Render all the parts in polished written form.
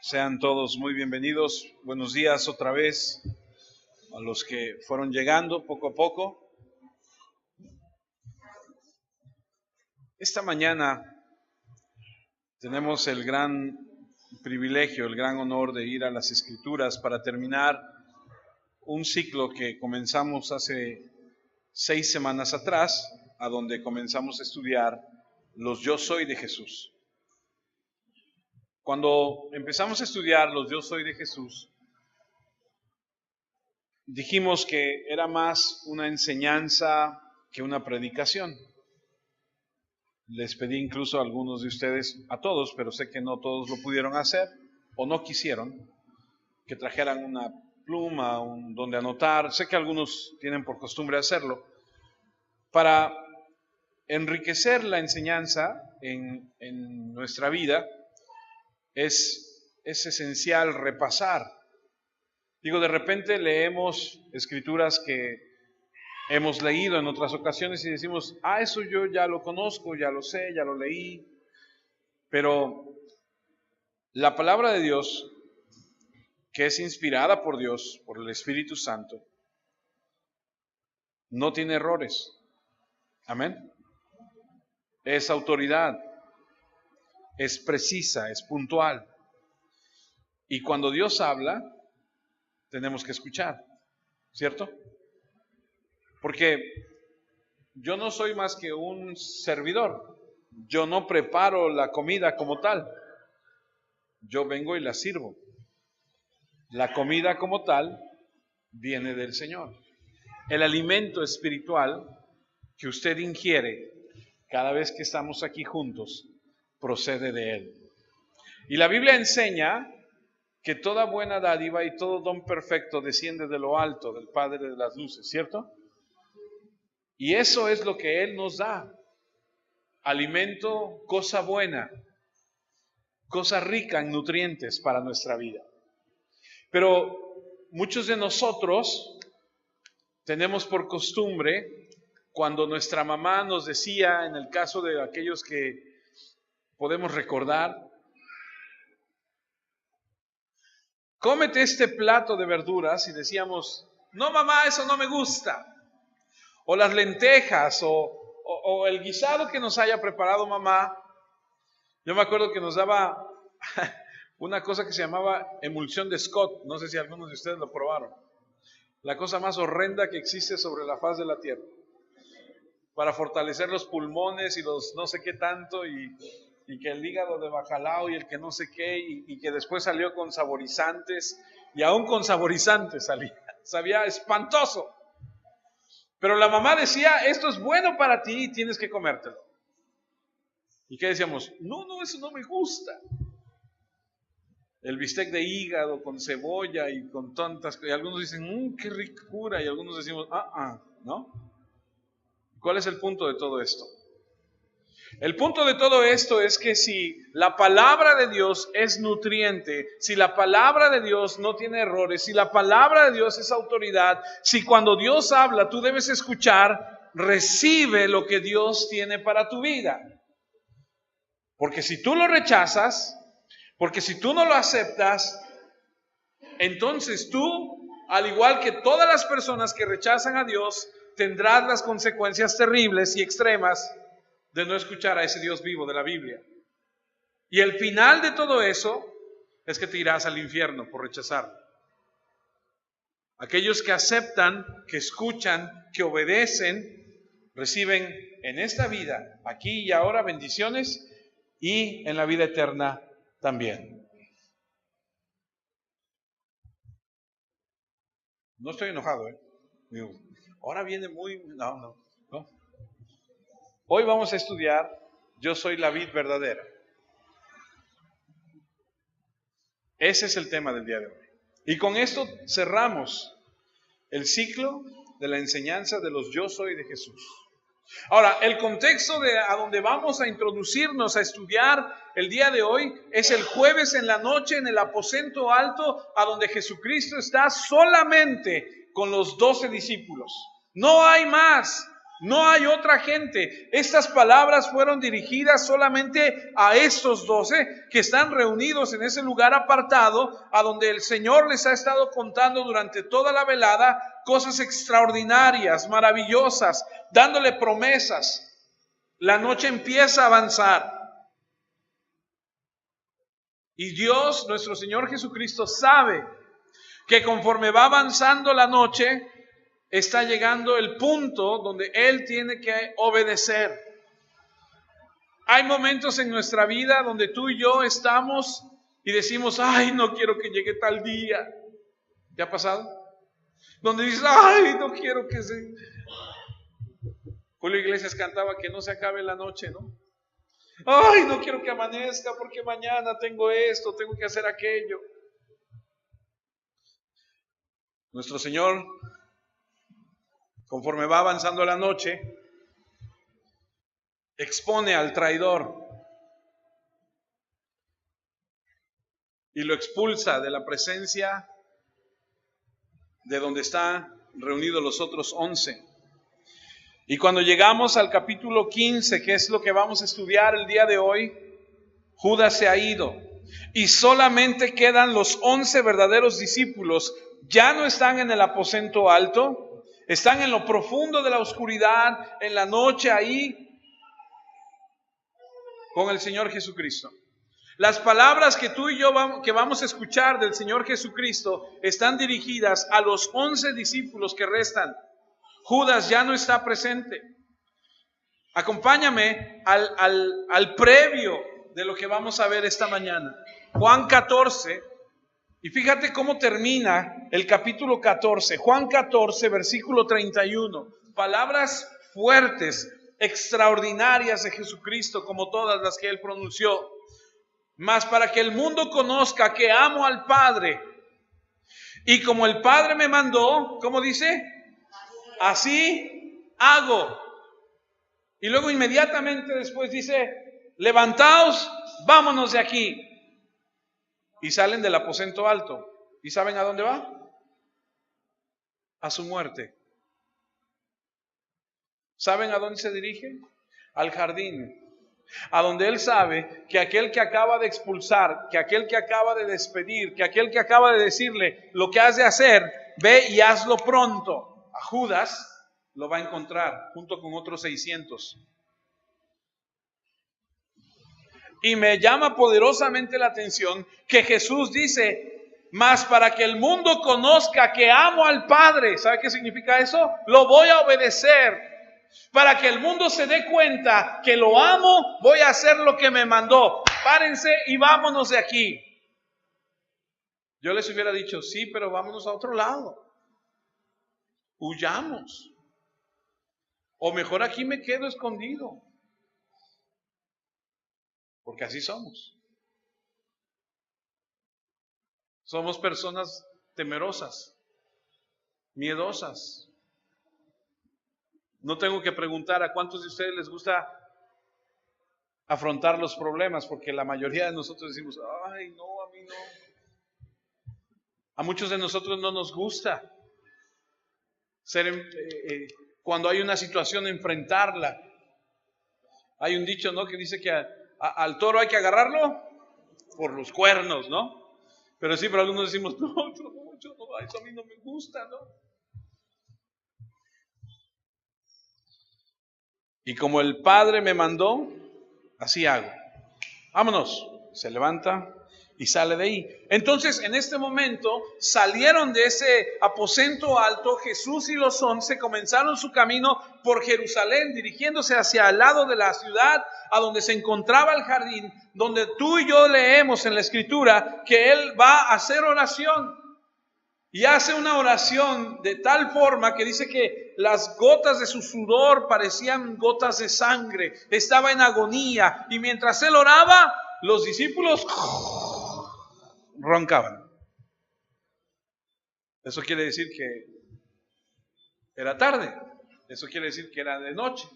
Sean todos muy bienvenidos. Buenos días otra vez a los que fueron llegando poco a poco. Esta mañana tenemos el gran privilegio, el gran honor de ir a las Escrituras para terminar un ciclo que comenzamos hace 6 semanas atrás, a donde comenzamos a estudiar los Yo Soy de Jesús. Cuando empezamos a estudiar los Yo Soy de Jesús, dijimos que era más una enseñanza que una predicación. Les pedí incluso a algunos de ustedes, a todos, pero sé que no todos lo pudieron hacer o no quisieron, que trajeran una pluma, donde anotar. Sé que algunos tienen por costumbre hacerlo. Para enriquecer la enseñanza en nuestra vida, es esencial repasar. Digo, de repente leemos escrituras que hemos leído en otras ocasiones y decimos, eso yo ya lo conozco, ya lo sé, ya lo leí. Pero la palabra de Dios, que es inspirada por Dios, por el Espíritu Santo, no tiene errores. Amén. Es autoridad, es precisa, es puntual. Y cuando Dios habla, tenemos que escuchar, ¿cierto? Porque yo no soy más que un servidor. Yo no preparo la comida como tal. Yo vengo y la sirvo. La comida como tal viene del Señor. El alimento espiritual que usted ingiere cada vez que estamos aquí juntos procede de Él. Y la Biblia enseña que toda buena dádiva y todo don perfecto desciende de lo alto, del Padre de las luces, ¿cierto? Y eso es lo que Él nos da. Alimento, cosa buena, cosa rica en nutrientes para nuestra vida. Pero muchos de nosotros tenemos por costumbre, cuando nuestra mamá nos decía, en el caso de aquellos que podemos recordar, cómete este plato de verduras, y decíamos, no mamá, eso no me gusta. O las lentejas, o el guisado que nos haya preparado mamá. Yo me acuerdo que nos daba una cosa que se llamaba emulsión de Scott. No sé si algunos de ustedes lo probaron. La cosa más horrenda que existe sobre la faz de la tierra. Para fortalecer los pulmones y los no sé qué tanto, y que el hígado de bacalao y el que no sé qué, y que después salió con saborizantes, y aún con saborizantes sabía espantoso. Pero la mamá decía, esto es bueno para ti y tienes que comértelo. ¿Y qué decíamos? No, eso no me gusta. El bistec de hígado con cebolla y con tantas cosas. Y algunos dicen, qué ricura. Y algunos decimos, ¿no? ¿Cuál es el punto de todo esto? El punto de todo esto es que si la palabra de Dios es nutriente, si la palabra de Dios no tiene errores, si la palabra de Dios es autoridad, si cuando Dios habla tú debes escuchar, recibe lo que Dios tiene para tu vida. Porque si tú lo rechazas, porque si tú no lo aceptas, entonces tú, al igual que todas las personas que rechazan a Dios, tendrás las consecuencias terribles y extremas de no escuchar a ese Dios vivo de la Biblia. Y el final de todo eso es que te irás al infierno por rechazarlo. Aquellos que aceptan, que escuchan, que obedecen, reciben en esta vida, aquí y ahora, bendiciones, y en la vida eterna también. No estoy enojado, Digo, ahora viene muy... No. Hoy vamos a estudiar Yo soy la vid verdadera. Ese es el tema del día de hoy. Y con esto cerramos el ciclo de la enseñanza de los Yo soy de Jesús. Ahora, el contexto a donde vamos a introducirnos a estudiar el día de hoy es el jueves en la noche en el aposento alto, a donde Jesucristo está solamente con los 12 discípulos. No hay más. No hay otra gente. Estas palabras fueron dirigidas solamente a estos 12 que están reunidos en ese lugar apartado, a donde el Señor les ha estado contando durante toda la velada cosas extraordinarias, maravillosas, dándole promesas. La noche empieza a avanzar. Y Dios, nuestro Señor Jesucristo, sabe que conforme va avanzando la noche, está llegando el punto donde Él tiene que obedecer. Hay momentos en nuestra vida donde tú y yo estamos y decimos, ay, no quiero que llegue tal día. ¿Te ha pasado? Donde dices, ay, no quiero que se... Julio Iglesias cantaba que no se acabe la noche, ¿no? Ay, no quiero que amanezca porque mañana tengo esto, tengo que hacer aquello. Nuestro Señor, conforme va avanzando la noche, expone al traidor y lo expulsa de la presencia de donde están reunidos los otros 11. Y cuando llegamos al capítulo 15, que es lo que vamos a estudiar el día de hoy, Judas se ha ido y solamente quedan los 11 verdaderos discípulos. Ya no están en el aposento alto, están en lo profundo de la oscuridad, en la noche ahí, con el Señor Jesucristo. Las palabras que tú y yo vamos a escuchar del Señor Jesucristo están dirigidas a los 11 discípulos que restan. Judas ya no está presente. Acompáñame al previo de lo que vamos a ver esta mañana. Juan 14, y fíjate cómo termina el capítulo 14. Juan 14, versículo 31. Palabras fuertes, extraordinarias de Jesucristo, como todas las que Él pronunció. Mas para que el mundo conozca que amo al Padre, y como el Padre me mandó, ¿cómo dice? Así hago. Y luego inmediatamente después dice, levantaos, vámonos de aquí. Y salen del aposento alto. ¿Y saben a dónde va? A su muerte. ¿Saben a dónde se dirige? Al jardín. A donde él sabe que aquel que acaba de expulsar, que aquel que acaba de despedir, que aquel que acaba de decirle lo que has de hacer, ve y hazlo pronto. A Judas lo va a encontrar junto con otros 600. Y me llama poderosamente la atención que Jesús dice, mas para que el mundo conozca que amo al Padre, ¿sabe qué significa eso? Lo voy a obedecer. Para que el mundo se dé cuenta que lo amo, voy a hacer lo que me mandó. Párense y vámonos de aquí. Yo les hubiera dicho, sí, pero vámonos a otro lado. Huyamos. O mejor aquí me quedo escondido. Porque así somos. Somos personas temerosas, miedosas. No tengo que preguntar a cuántos de ustedes les gusta afrontar los problemas, porque la mayoría de nosotros decimos, ay, no, a mí no. A muchos de nosotros no nos gusta cuando hay una situación, enfrentarla. Hay un dicho, ¿no?, que dice que al toro hay que agarrarlo por los cuernos, ¿no? Pero sí, pero algunos decimos, no, eso a mí no me gusta, ¿no? Y como el Padre me mandó, así hago. Vámonos. Se levanta y sale de ahí. Entonces, en este momento, salieron de ese aposento alto. Jesús y los 11 comenzaron su camino por Jerusalén, dirigiéndose hacia el lado de la ciudad, a donde se encontraba el jardín, donde tú y yo leemos en la Escritura que Él va a hacer oración. Y hace una oración de tal forma que dice que las gotas de su sudor parecían gotas de sangre. Estaba en agonía. Y mientras Él oraba, los discípulos roncaban. Eso quiere decir que era tarde. Eso quiere decir que era de noche.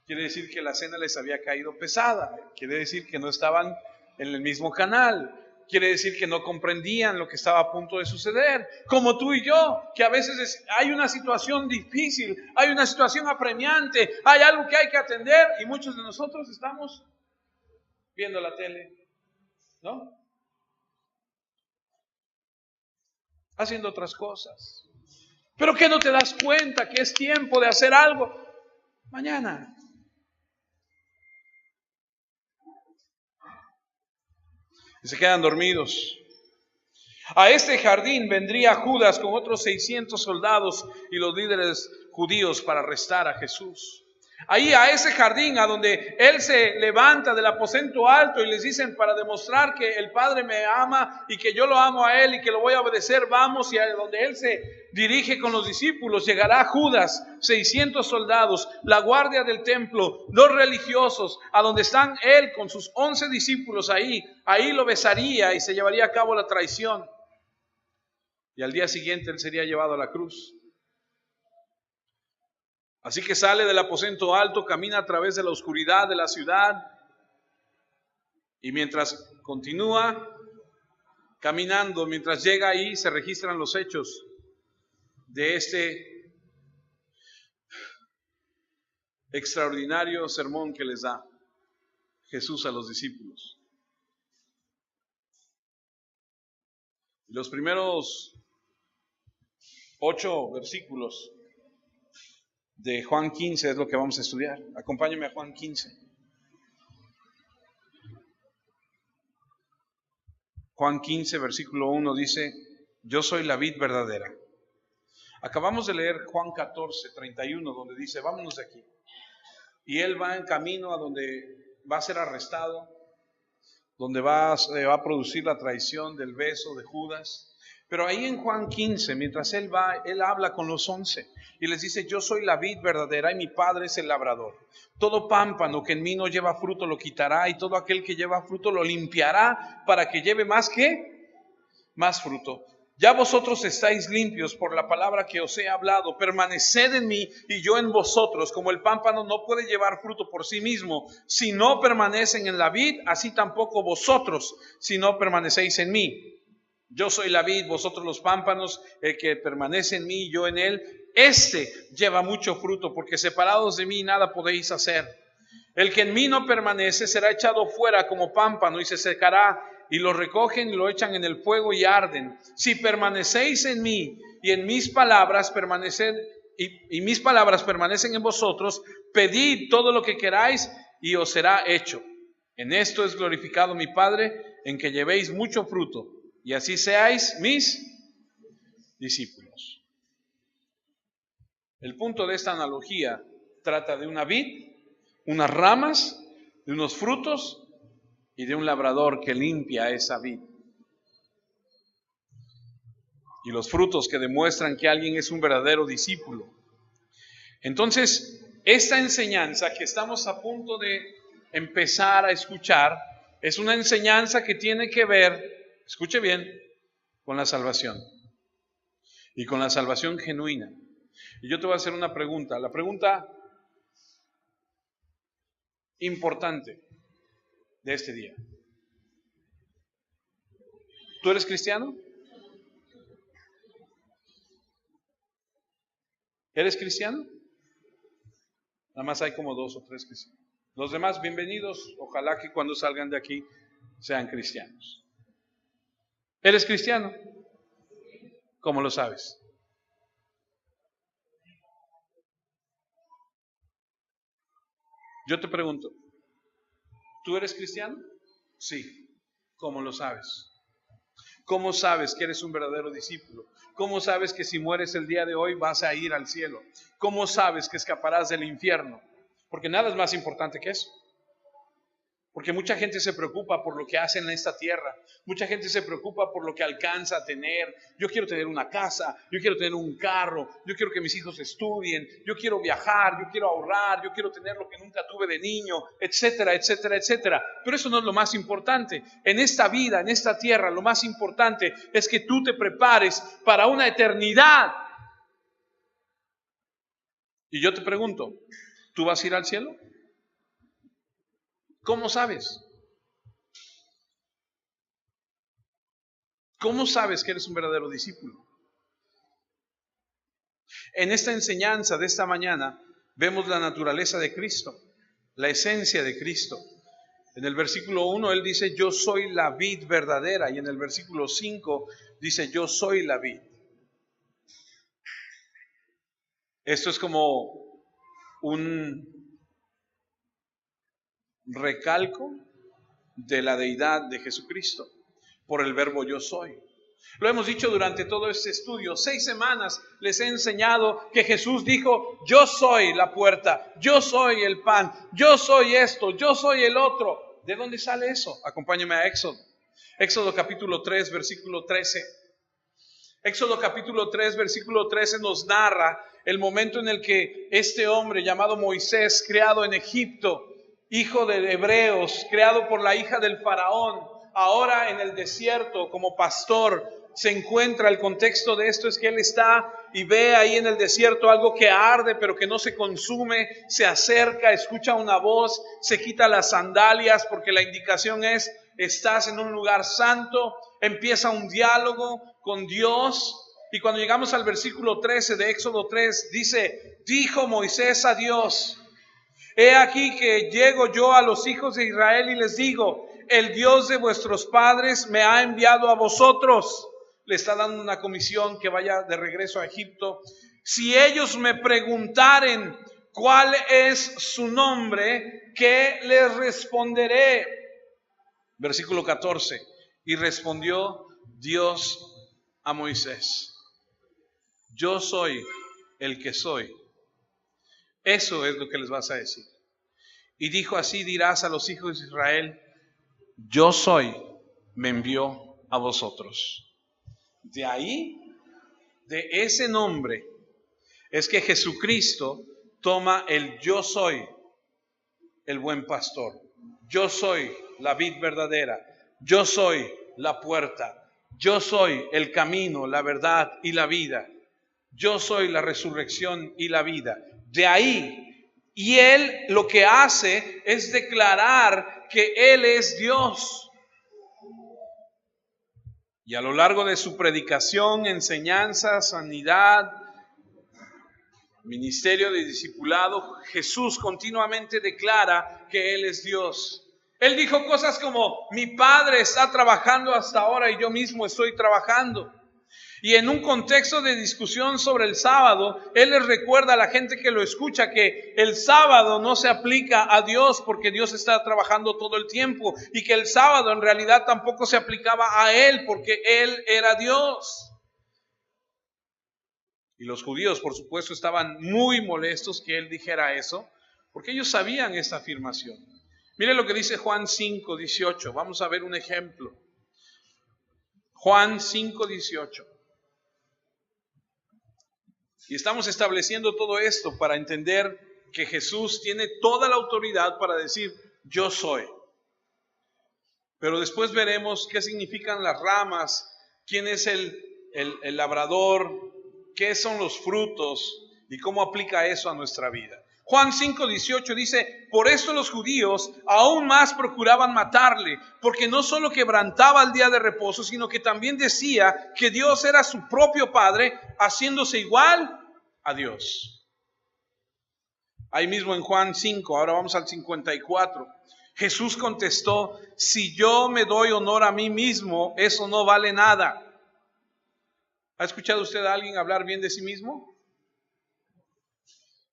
Quiere decir que la cena les había caído pesada. Quiere decir que no estaban en el mismo canal. quiere decir que no comprendían lo que estaba a punto de suceder. Como tú y yo, que a veces hay una situación difícil, hay una situación apremiante, hay algo que hay que atender y muchos de nosotros estamos viendo la tele, ¿no? Haciendo otras cosas. Pero que no te das cuenta que es tiempo de hacer algo mañana. Y se quedan dormidos. A este jardín vendría Judas con otros 600 soldados y los líderes judíos para arrestar a Jesús. Ahí a ese jardín a donde él se levanta del aposento alto y les dicen, para demostrar que el Padre me ama y que yo lo amo a él y que lo voy a obedecer, vamos, y a donde él se dirige con los discípulos, llegará Judas, 600 soldados, la guardia del templo, los religiosos, a donde están él con sus 11 discípulos ahí lo besaría y se llevaría a cabo la traición. Y al día siguiente él sería llevado a la cruz. Así que sale del aposento alto, camina a través de la oscuridad de la ciudad y mientras continúa caminando, mientras llega ahí, se registran los hechos de este extraordinario sermón que les da Jesús a los discípulos. Los primeros 8 versículos de Juan 15 es lo que vamos a estudiar. Acompáñame a Juan 15. Juan 15, versículo 1 dice, yo soy la vid verdadera. Acabamos de leer Juan 14, 31, donde dice, vámonos de aquí. Y él va en camino a donde va a ser arrestado, donde va a producir la traición del beso de Judas. Pero ahí en Juan 15, mientras él va, él habla con los 11 y les dice, yo soy la vid verdadera y mi Padre es el labrador. Todo pámpano que en mí no lleva fruto lo quitará y todo aquel que lleva fruto lo limpiará para que lleve más fruto. Ya vosotros estáis limpios por la palabra que os he hablado. Permaneced en mí y yo en vosotros. Como el pámpano no puede llevar fruto por sí mismo si no permanecen en la vid, así tampoco vosotros si no permanecéis en mí. Yo soy la vid, vosotros los pámpanos, el que permanece en mí y yo en él, este lleva mucho fruto, porque separados de mí nada podéis hacer. El que en mí no permanece será echado fuera como pámpano y se secará, y lo recogen y lo echan en el fuego y arden. Si permanecéis en mí y en mis palabras permanecen, y mis palabras permanecen en vosotros, pedid todo lo que queráis y os será hecho. En esto es glorificado mi Padre, en que llevéis mucho fruto, y así seáis mis discípulos. El punto de esta analogía trata de una vid, unas ramas, de unos frutos y de un labrador que limpia esa vid. Y los frutos que demuestran que alguien es un verdadero discípulo. Entonces, esta enseñanza que estamos a punto de empezar a escuchar es una enseñanza que tiene que ver, escuche bien, con la salvación y con la salvación genuina. Y yo te voy a hacer una pregunta, la pregunta importante de este día. ¿Tú eres cristiano? ¿Eres cristiano? Nada más hay como 2 o 3 cristianos. Los demás, bienvenidos, ojalá que cuando salgan de aquí sean cristianos. ¿Eres cristiano? ¿Cómo lo sabes? Yo te pregunto, ¿tú eres cristiano? Sí. ¿Cómo lo sabes? ¿Cómo sabes que eres un verdadero discípulo? ¿Cómo sabes que si mueres el día de hoy vas a ir al cielo? ¿Cómo sabes que escaparás del infierno? Porque nada es más importante que eso. Porque mucha gente se preocupa por lo que hace en esta tierra. Mucha gente se preocupa por lo que alcanza a tener. Yo quiero tener una casa, yo quiero tener un carro, yo quiero que mis hijos estudien, yo quiero viajar, yo quiero ahorrar, yo quiero tener lo que nunca tuve de niño, etcétera, etcétera, etcétera. Pero eso no es lo más importante. En esta vida, en esta tierra, lo más importante es que tú te prepares para una eternidad. Y yo te pregunto, ¿tú vas a ir al cielo? ¿Cómo sabes? ¿Cómo sabes que eres un verdadero discípulo? En esta enseñanza de esta mañana vemos la naturaleza de Cristo, la esencia de Cristo. En el versículo 1 Él dice, yo soy la vid verdadera. Y en el versículo 5 dice, yo soy la vid. Esto es como un recalco de la deidad de Jesucristo por el verbo yo soy. Lo hemos dicho durante todo este estudio. 6 semanas les he enseñado que Jesús dijo, yo soy la puerta, yo soy el pan, yo soy esto, yo soy el otro. ¿De dónde sale eso? Acompáñame a Éxodo. Éxodo capítulo 3, versículo 13. Éxodo capítulo 3, versículo 13 nos narra el momento en el que este hombre llamado Moisés, criado en Egipto, hijo de hebreos, criado por la hija del faraón, ahora en el desierto como pastor, se encuentra. El contexto de esto es que él está y ve ahí en el desierto algo que arde pero que no se consume, se acerca, escucha una voz, se quita las sandalias porque la indicación es, estás en un lugar santo, empieza un diálogo con Dios. Y cuando llegamos al versículo 13 de Éxodo 3, dice, dijo Moisés a Dios, he aquí que llego yo a los hijos de Israel y les digo, el Dios de vuestros padres me ha enviado a vosotros. Le está dando una comisión que vaya de regreso a Egipto. Si ellos me preguntaren cuál es su nombre, ¿qué les responderé? Versículo 14. Y respondió Dios a Moisés, yo soy el que soy. Eso es lo que les vas a decir. Y dijo, así dirás a los hijos de Israel, yo soy, me envió a vosotros. De ahí, de ese nombre, es que Jesucristo toma el yo soy, el buen pastor. Yo soy la vid verdadera. Yo soy la puerta. Yo soy el camino, la verdad y la vida. Yo soy la resurrección y la vida. De ahí, y Él lo que hace es declarar que Él es Dios. Y a lo largo de su predicación, enseñanza, sanidad, ministerio de discipulado, Jesús continuamente declara que Él es Dios. Él dijo cosas como, mi Padre está trabajando hasta ahora y yo mismo estoy trabajando. Y en un contexto de discusión sobre el sábado, Él les recuerda a la gente que lo escucha que el sábado no se aplica a Dios porque Dios está trabajando todo el tiempo, y que el sábado en realidad tampoco se aplicaba a Él porque Él era Dios. Y los judíos, por supuesto, estaban muy molestos que Él dijera eso, porque ellos sabían esta afirmación. Mire lo que dice Juan 5:18. Vamos a ver un ejemplo. Juan 5:18. Y estamos estableciendo todo esto para entender que Jesús tiene toda la autoridad para decir, yo soy. Pero después veremos qué significan las ramas, quién es el labrador, qué son los frutos y cómo aplica eso a nuestra vida. Juan 5:18 dice, por esto los judíos aún más procuraban matarle, porque no solo quebrantaba el día de reposo, sino que también decía que Dios era su propio Padre, haciéndose igual a Dios. Ahí mismo en Juan 5, ahora vamos al 54. Jesús contestó, si yo me doy honor a mí mismo, eso no vale nada. ¿Ha escuchado usted a alguien hablar bien de sí mismo?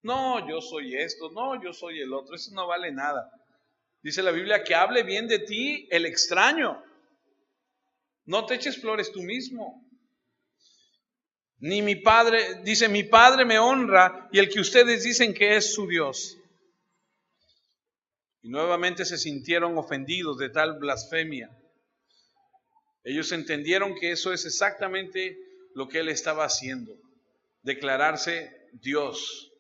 No, yo soy esto, no, yo soy el otro, eso no vale nada. Dice la Biblia que hable bien de ti el extraño. No te eches flores tú mismo. Ni mi Padre, dice, mi Padre me honra y el que ustedes dicen que es su Dios. Y nuevamente se sintieron ofendidos de tal blasfemia. Ellos entendieron que eso es exactamente lo que Él estaba haciendo, declararse Dios.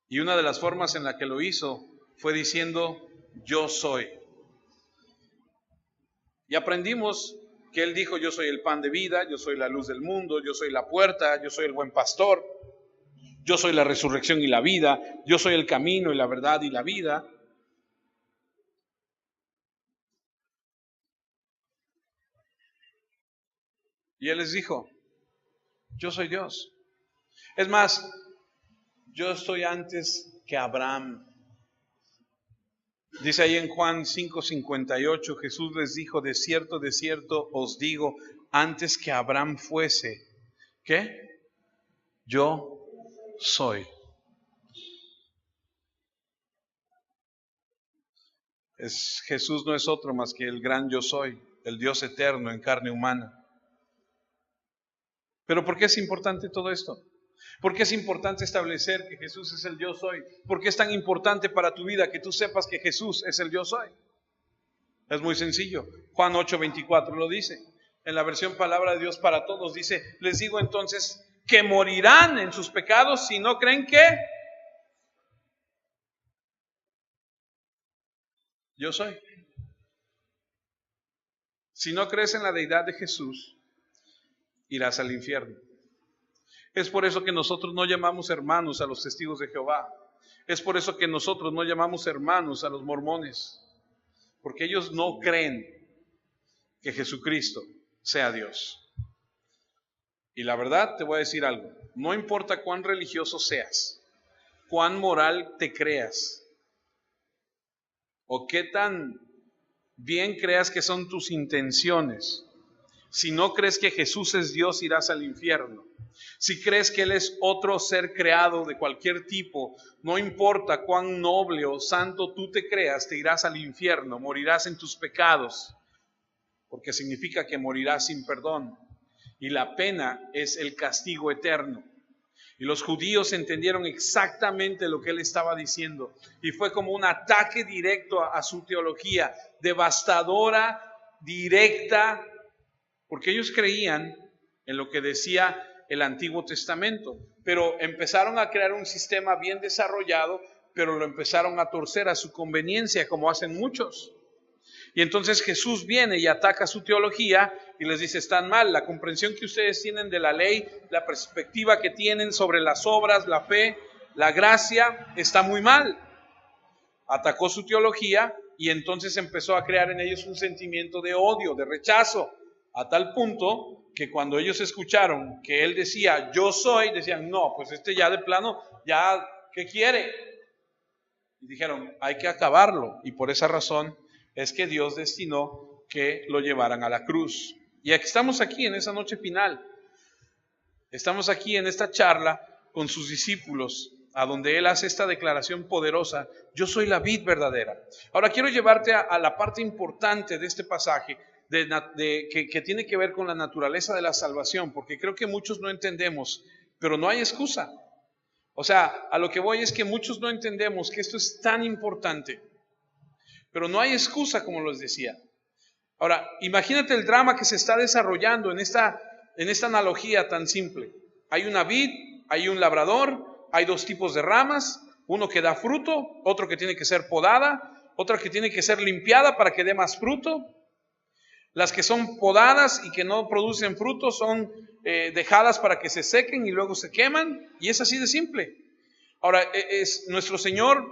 Y una de las formas en la que lo hizo fue diciendo, yo soy. Y aprendimos que Él dijo, yo soy el pan de vida, yo soy la luz del mundo, yo soy la puerta, yo soy el buen pastor, yo soy la resurrección y la vida, yo soy el camino y la verdad y la vida. Y Él les dijo, yo soy Dios. Es más, yo estoy antes que Abraham. Dice ahí en Juan 5:58, Jesús les dijo, de cierto os digo, antes que Abraham fuese, ¿qué? Yo soy. Jesús no es otro más que el gran yo soy, el Dios eterno en carne humana. Pero ¿por qué es importante todo esto? ¿Por qué es importante establecer que Jesús es el yo soy? ¿Por qué es tan importante para tu vida que tú sepas que Jesús es el yo soy? Es muy sencillo. Juan 8:24 lo dice. En la versión Palabra de Dios para Todos dice, les digo entonces que morirán en sus pecados si no creen que yo soy. Si no crees en la deidad de Jesús, irás al infierno. Es por eso que nosotros no llamamos hermanos a los testigos de Jehová. Es por eso que nosotros no llamamos hermanos a los mormones. Porque ellos no creen que Jesucristo sea Dios. Y la verdad te voy a decir algo. No importa cuán religioso seas, cuán moral te creas, o qué tan bien creas que son tus intenciones. Si no crees que Jesús es Dios, irás al infierno. Si crees que Él es otro ser creado de cualquier tipo, no importa cuán noble o santo tú te creas, te irás al infierno, morirás en tus pecados, porque significa que morirás sin perdón. Y la pena es el castigo eterno. Y los judíos entendieron exactamente lo que él estaba diciendo. Y fue como un ataque directo a su teología, devastadora, directa, porque ellos creían en lo que decía el Antiguo Testamento, pero empezaron a crear un sistema bien desarrollado, pero lo empezaron a torcer a su conveniencia, como hacen muchos. Y entonces Jesús viene y ataca su teología y les dice, están mal, la comprensión que ustedes tienen de la ley, la perspectiva que tienen sobre las obras, la fe, la gracia, está muy mal. Atacó su teología y entonces empezó a crear en ellos un sentimiento de odio, de rechazo, a tal punto que cuando ellos escucharon que él decía, yo soy, decían, no, pues ya de plano, ya, ¿qué quiere? Y dijeron, hay que acabarlo. Y por esa razón es que Dios destinó que lo llevaran a la cruz. Y aquí estamos aquí en esa noche final. Estamos aquí en esta charla con sus discípulos, a donde Él hace esta declaración poderosa, yo soy la vid verdadera. Ahora quiero llevarte a la parte importante de este pasaje, que tiene que ver con la naturaleza de la salvación, porque creo que muchos no entendemos, pero no hay excusa. O sea, a lo que voy es que muchos no entendemos que esto es tan importante, pero no hay excusa, como les decía. Ahora, imagínate el drama que se está desarrollando en esta analogía tan simple. Hay una vid, hay un labrador, hay dos tipos de ramas, uno que da fruto, otro que tiene que ser podada, otra que tiene que ser limpiada para que dé más fruto. Las que son podadas y que no producen fruto son dejadas para que se sequen y luego se queman, y es así de simple. Ahora, nuestro Señor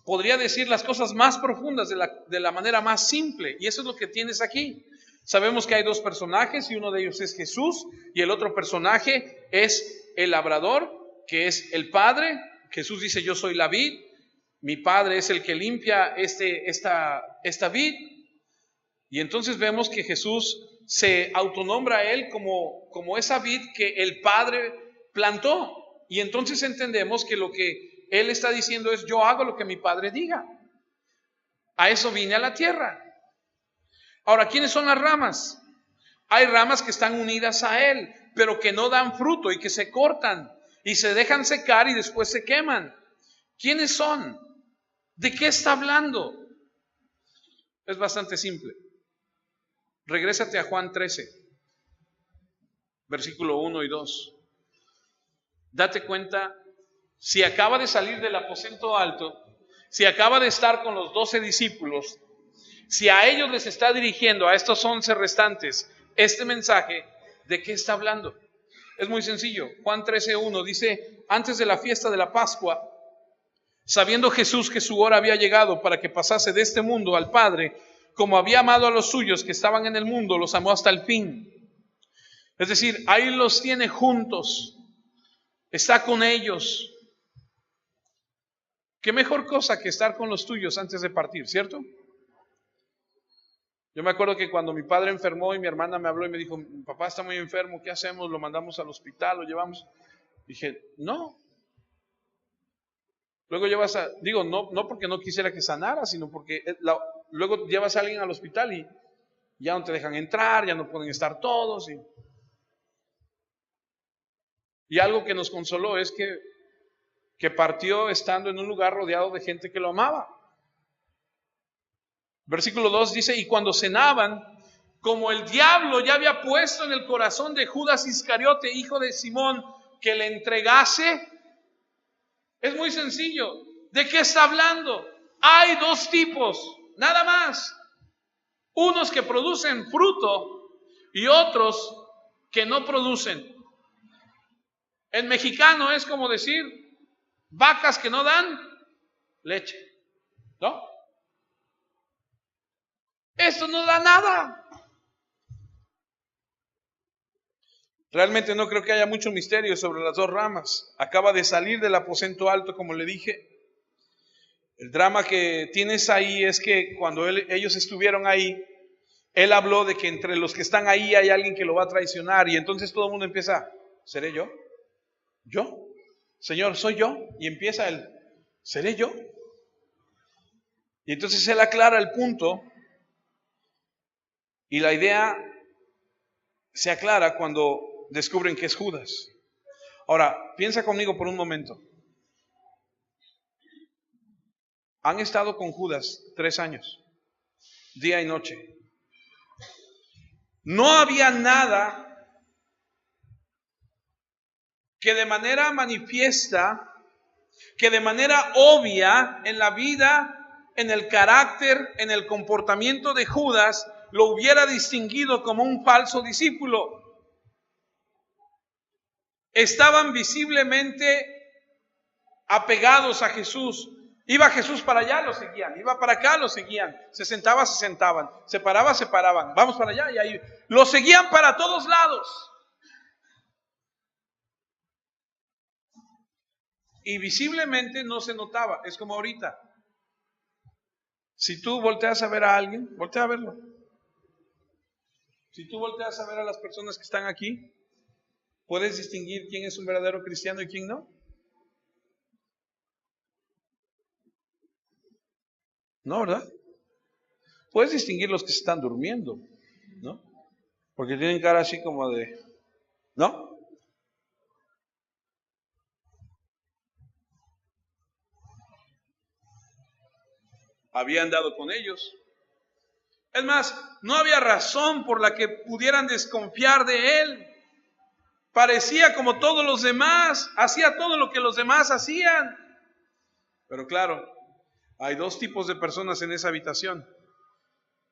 podría decir las cosas más profundas de la manera más simple, y eso es lo que tienes aquí. Sabemos que hay dos personajes y uno de ellos es Jesús y el otro personaje es el labrador, que es el Padre. Jesús dice, yo soy la vid, mi Padre es el que limpia esta vid. Y entonces vemos que Jesús se autonombra a Él como esa vid que el Padre plantó. Y entonces entendemos que lo que Él está diciendo es, yo hago lo que mi Padre diga. A eso vine a la tierra. Ahora, ¿quiénes son las ramas? Hay ramas que están unidas a Él, pero que no dan fruto y que se cortan y se dejan secar y después se queman. ¿Quiénes son? ¿De qué está hablando? Es bastante simple. Regrésate a Juan 13, versículo 1 y 2. Date cuenta, si acaba de salir del aposento alto, si acaba de estar con los 12 discípulos, si a ellos les está dirigiendo, a estos 11 restantes, este mensaje, ¿de qué está hablando? Es muy sencillo. Juan 13:1 dice, antes de la fiesta de la Pascua, sabiendo Jesús que su hora había llegado para que pasase de este mundo al Padre, como había amado a los suyos que estaban en el mundo, los amó hasta el fin. Es decir, ahí los tiene juntos, está con ellos. ¿Qué mejor cosa que estar con los tuyos antes de partir, cierto? Yo me acuerdo que cuando mi padre enfermó y mi hermana me habló y me dijo, mi papá está muy enfermo, ¿qué hacemos? ¿Lo mandamos al hospital? ¿Lo llevamos? Dije, no. Luego llevas no porque no quisiera que sanara, sino porque luego llevas a alguien al hospital y ya no te dejan entrar, ya no pueden estar todos. Y algo que nos consoló es que partió estando en un lugar rodeado de gente que lo amaba. Versículo 2 dice, y cuando cenaban, como el diablo ya había puesto en el corazón de Judas Iscariote, hijo de Simón, que le entregase, es muy sencillo. ¿De qué está hablando? Hay dos tipos, nada más. Unos que producen fruto y otros que no producen. En mexicano es como decir, vacas que no dan leche, ¿no? Esto no da nada. Realmente no creo que haya mucho misterio sobre las dos ramas. Acaba de salir del aposento alto, como le dije. El drama que tienes ahí es que cuando ellos estuvieron ahí, él habló de que entre los que están ahí hay alguien que lo va a traicionar. Y entonces todo el mundo empieza, ¿seré yo? ¿Yo? Señor, ¿soy yo? Y empieza él, ¿seré yo? Y entonces él aclara el punto. Y la idea se aclara cuando descubren que es Judas. Ahora, piensa conmigo por un momento. Han estado con Judas 3 años, día y noche. No había nada que de manera manifiesta, que de manera obvia en la vida, en el carácter, en el comportamiento de Judas, lo hubiera distinguido como un falso discípulo. Estaban visiblemente apegados a Jesús. Iba Jesús para allá, lo seguían. Iba para acá, lo seguían. Se sentaba, se sentaban. Se paraba, se paraban. Vamos para allá y ahí. Lo seguían para todos lados. Y visiblemente no se notaba. Es como ahorita. Si tú volteas a ver a alguien, voltea a verlo. Si tú volteas a ver a las personas que están aquí, ¿puedes distinguir quién es un verdadero cristiano y quién no? No, ¿verdad? Puedes distinguir los que se están durmiendo, ¿no? Porque tienen cara así como de, ¿no? Había andado con ellos. Es más, no había razón por la que pudieran desconfiar de él. Parecía como todos los demás, hacía todo lo que los demás hacían. Pero claro, hay dos tipos de personas en esa habitación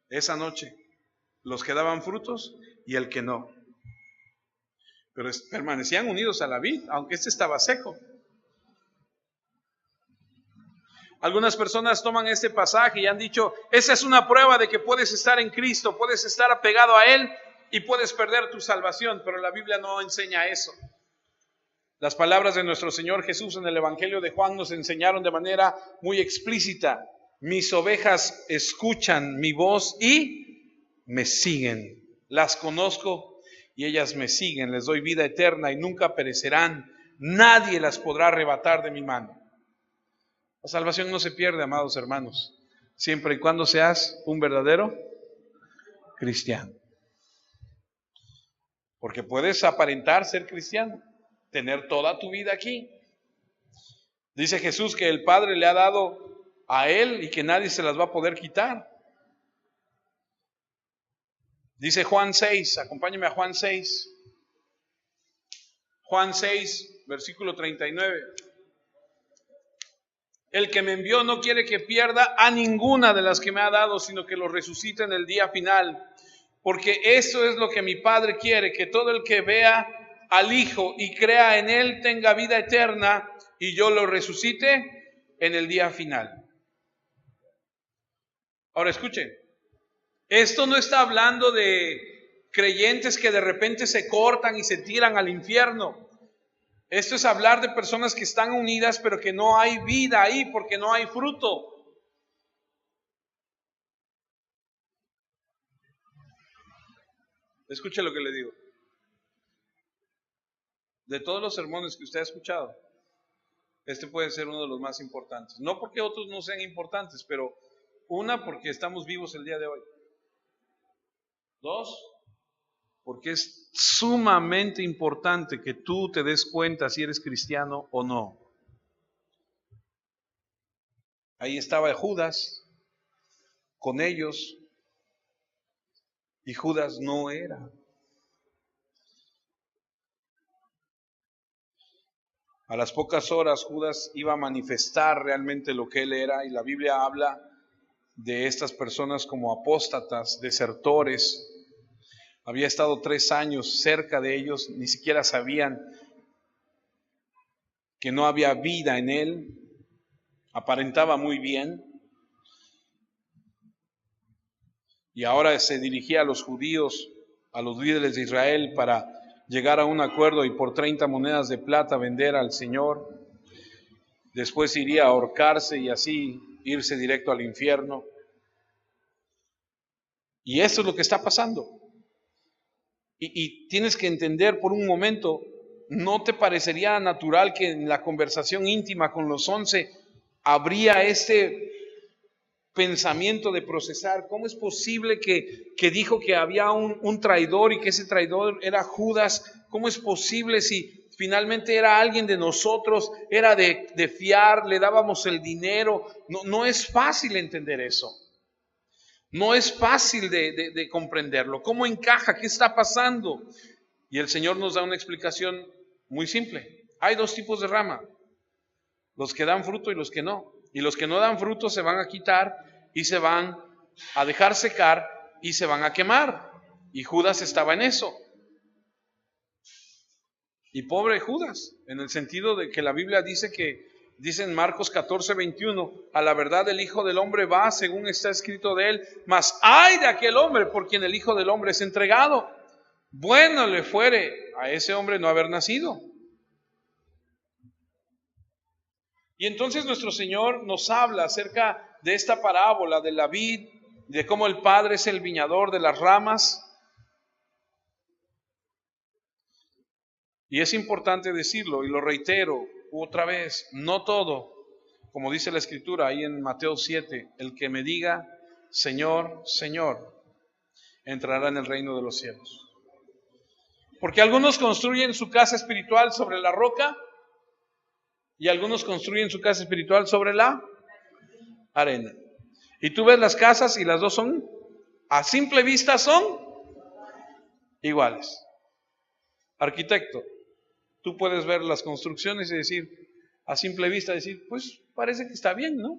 esa noche: los que daban frutos y el que no. Pero permanecían unidos a la vid, aunque este estaba seco. Algunas personas toman este pasaje y han dicho, esa es una prueba de que puedes estar en Cristo, puedes estar apegado a Él y puedes perder tu salvación, pero la Biblia no enseña eso. Las palabras de nuestro Señor Jesús en el Evangelio de Juan nos enseñaron de manera muy explícita: mis ovejas escuchan mi voz y me siguen. Las conozco y ellas me siguen. Les doy vida eterna y nunca perecerán. Nadie las podrá arrebatar de mi mano. La salvación no se pierde, amados hermanos, siempre y cuando seas un verdadero cristiano. Porque puedes aparentar ser cristiano, tener toda tu vida aquí. Dice Jesús que el Padre le ha dado a Él y que nadie se las va a poder quitar. Dice Juan 6, acompáñeme a Juan 6. Juan 6, versículo 39. El que me envió no quiere que pierda a ninguna de las que me ha dado, sino que lo resucite en el día final. Porque eso es lo que mi Padre quiere, que todo el que vea al Hijo y crea en Él tenga vida eterna, y yo lo resucite en el día final. Ahora escuchen, esto no está hablando de creyentes que de repente se cortan y se tiran al infierno. Esto es hablar de personas que están unidas, pero que no hay vida ahí porque no hay fruto. Escuche lo que le digo. De todos los sermones que usted ha escuchado, este puede ser uno de los más importantes. No porque otros no sean importantes, pero una, porque estamos vivos el día de hoy. Dos, porque es sumamente importante que tú te des cuenta si eres cristiano o no. Ahí estaba Judas con ellos y Judas no era. A las pocas horas Judas iba a manifestar realmente lo que él era, y la Biblia habla de estas personas como apóstatas, desertores. Había estado 3 años cerca de ellos, ni siquiera sabían que no había vida en él, aparentaba muy bien, y ahora se dirigía a los judíos, a los líderes de Israel, para llegar a un acuerdo y por 30 monedas de plata vender al Señor. Después iría a ahorcarse y así irse directo al infierno. Y esto es lo que está pasando. Y tienes que entender por un momento, ¿no te parecería natural que en la conversación íntima con los 11 habría este pensamiento de procesar? ¿Cómo es posible que dijo que había un traidor y que ese traidor era Judas? ¿Cómo es posible si finalmente era alguien de nosotros, era de fiar, le dábamos el dinero? No es fácil entender eso. No es fácil de comprenderlo. ¿Cómo encaja? ¿Qué está pasando? Y el Señor nos da una explicación muy simple. Hay 2 tipos de rama: los que dan fruto y los que no. Y los que no dan fruto se van a quitar y se van a dejar secar y se van a quemar. Y Judas estaba en eso. Y pobre Judas, en el sentido de que la Biblia dice en Marcos 14:21, a la verdad el Hijo del Hombre va según está escrito de él, mas ay de aquel hombre por quien el Hijo del Hombre es entregado. Bueno le fuere a ese hombre no haber nacido. Y entonces nuestro Señor nos habla acerca de esta parábola de la vid, de cómo el Padre es el viñador de las ramas. Y es importante decirlo, y lo reitero otra vez, no todo, como dice la Escritura ahí en Mateo 7, el que me diga, Señor, Señor, entrará en el reino de los cielos. Porque algunos construyen su casa espiritual sobre la roca, y algunos construyen su casa espiritual sobre la arena. Y tú ves las casas y las dos son, a simple vista son iguales. Arquitecto, tú puedes ver las construcciones y decir, a simple vista decir, pues parece que está bien, ¿no?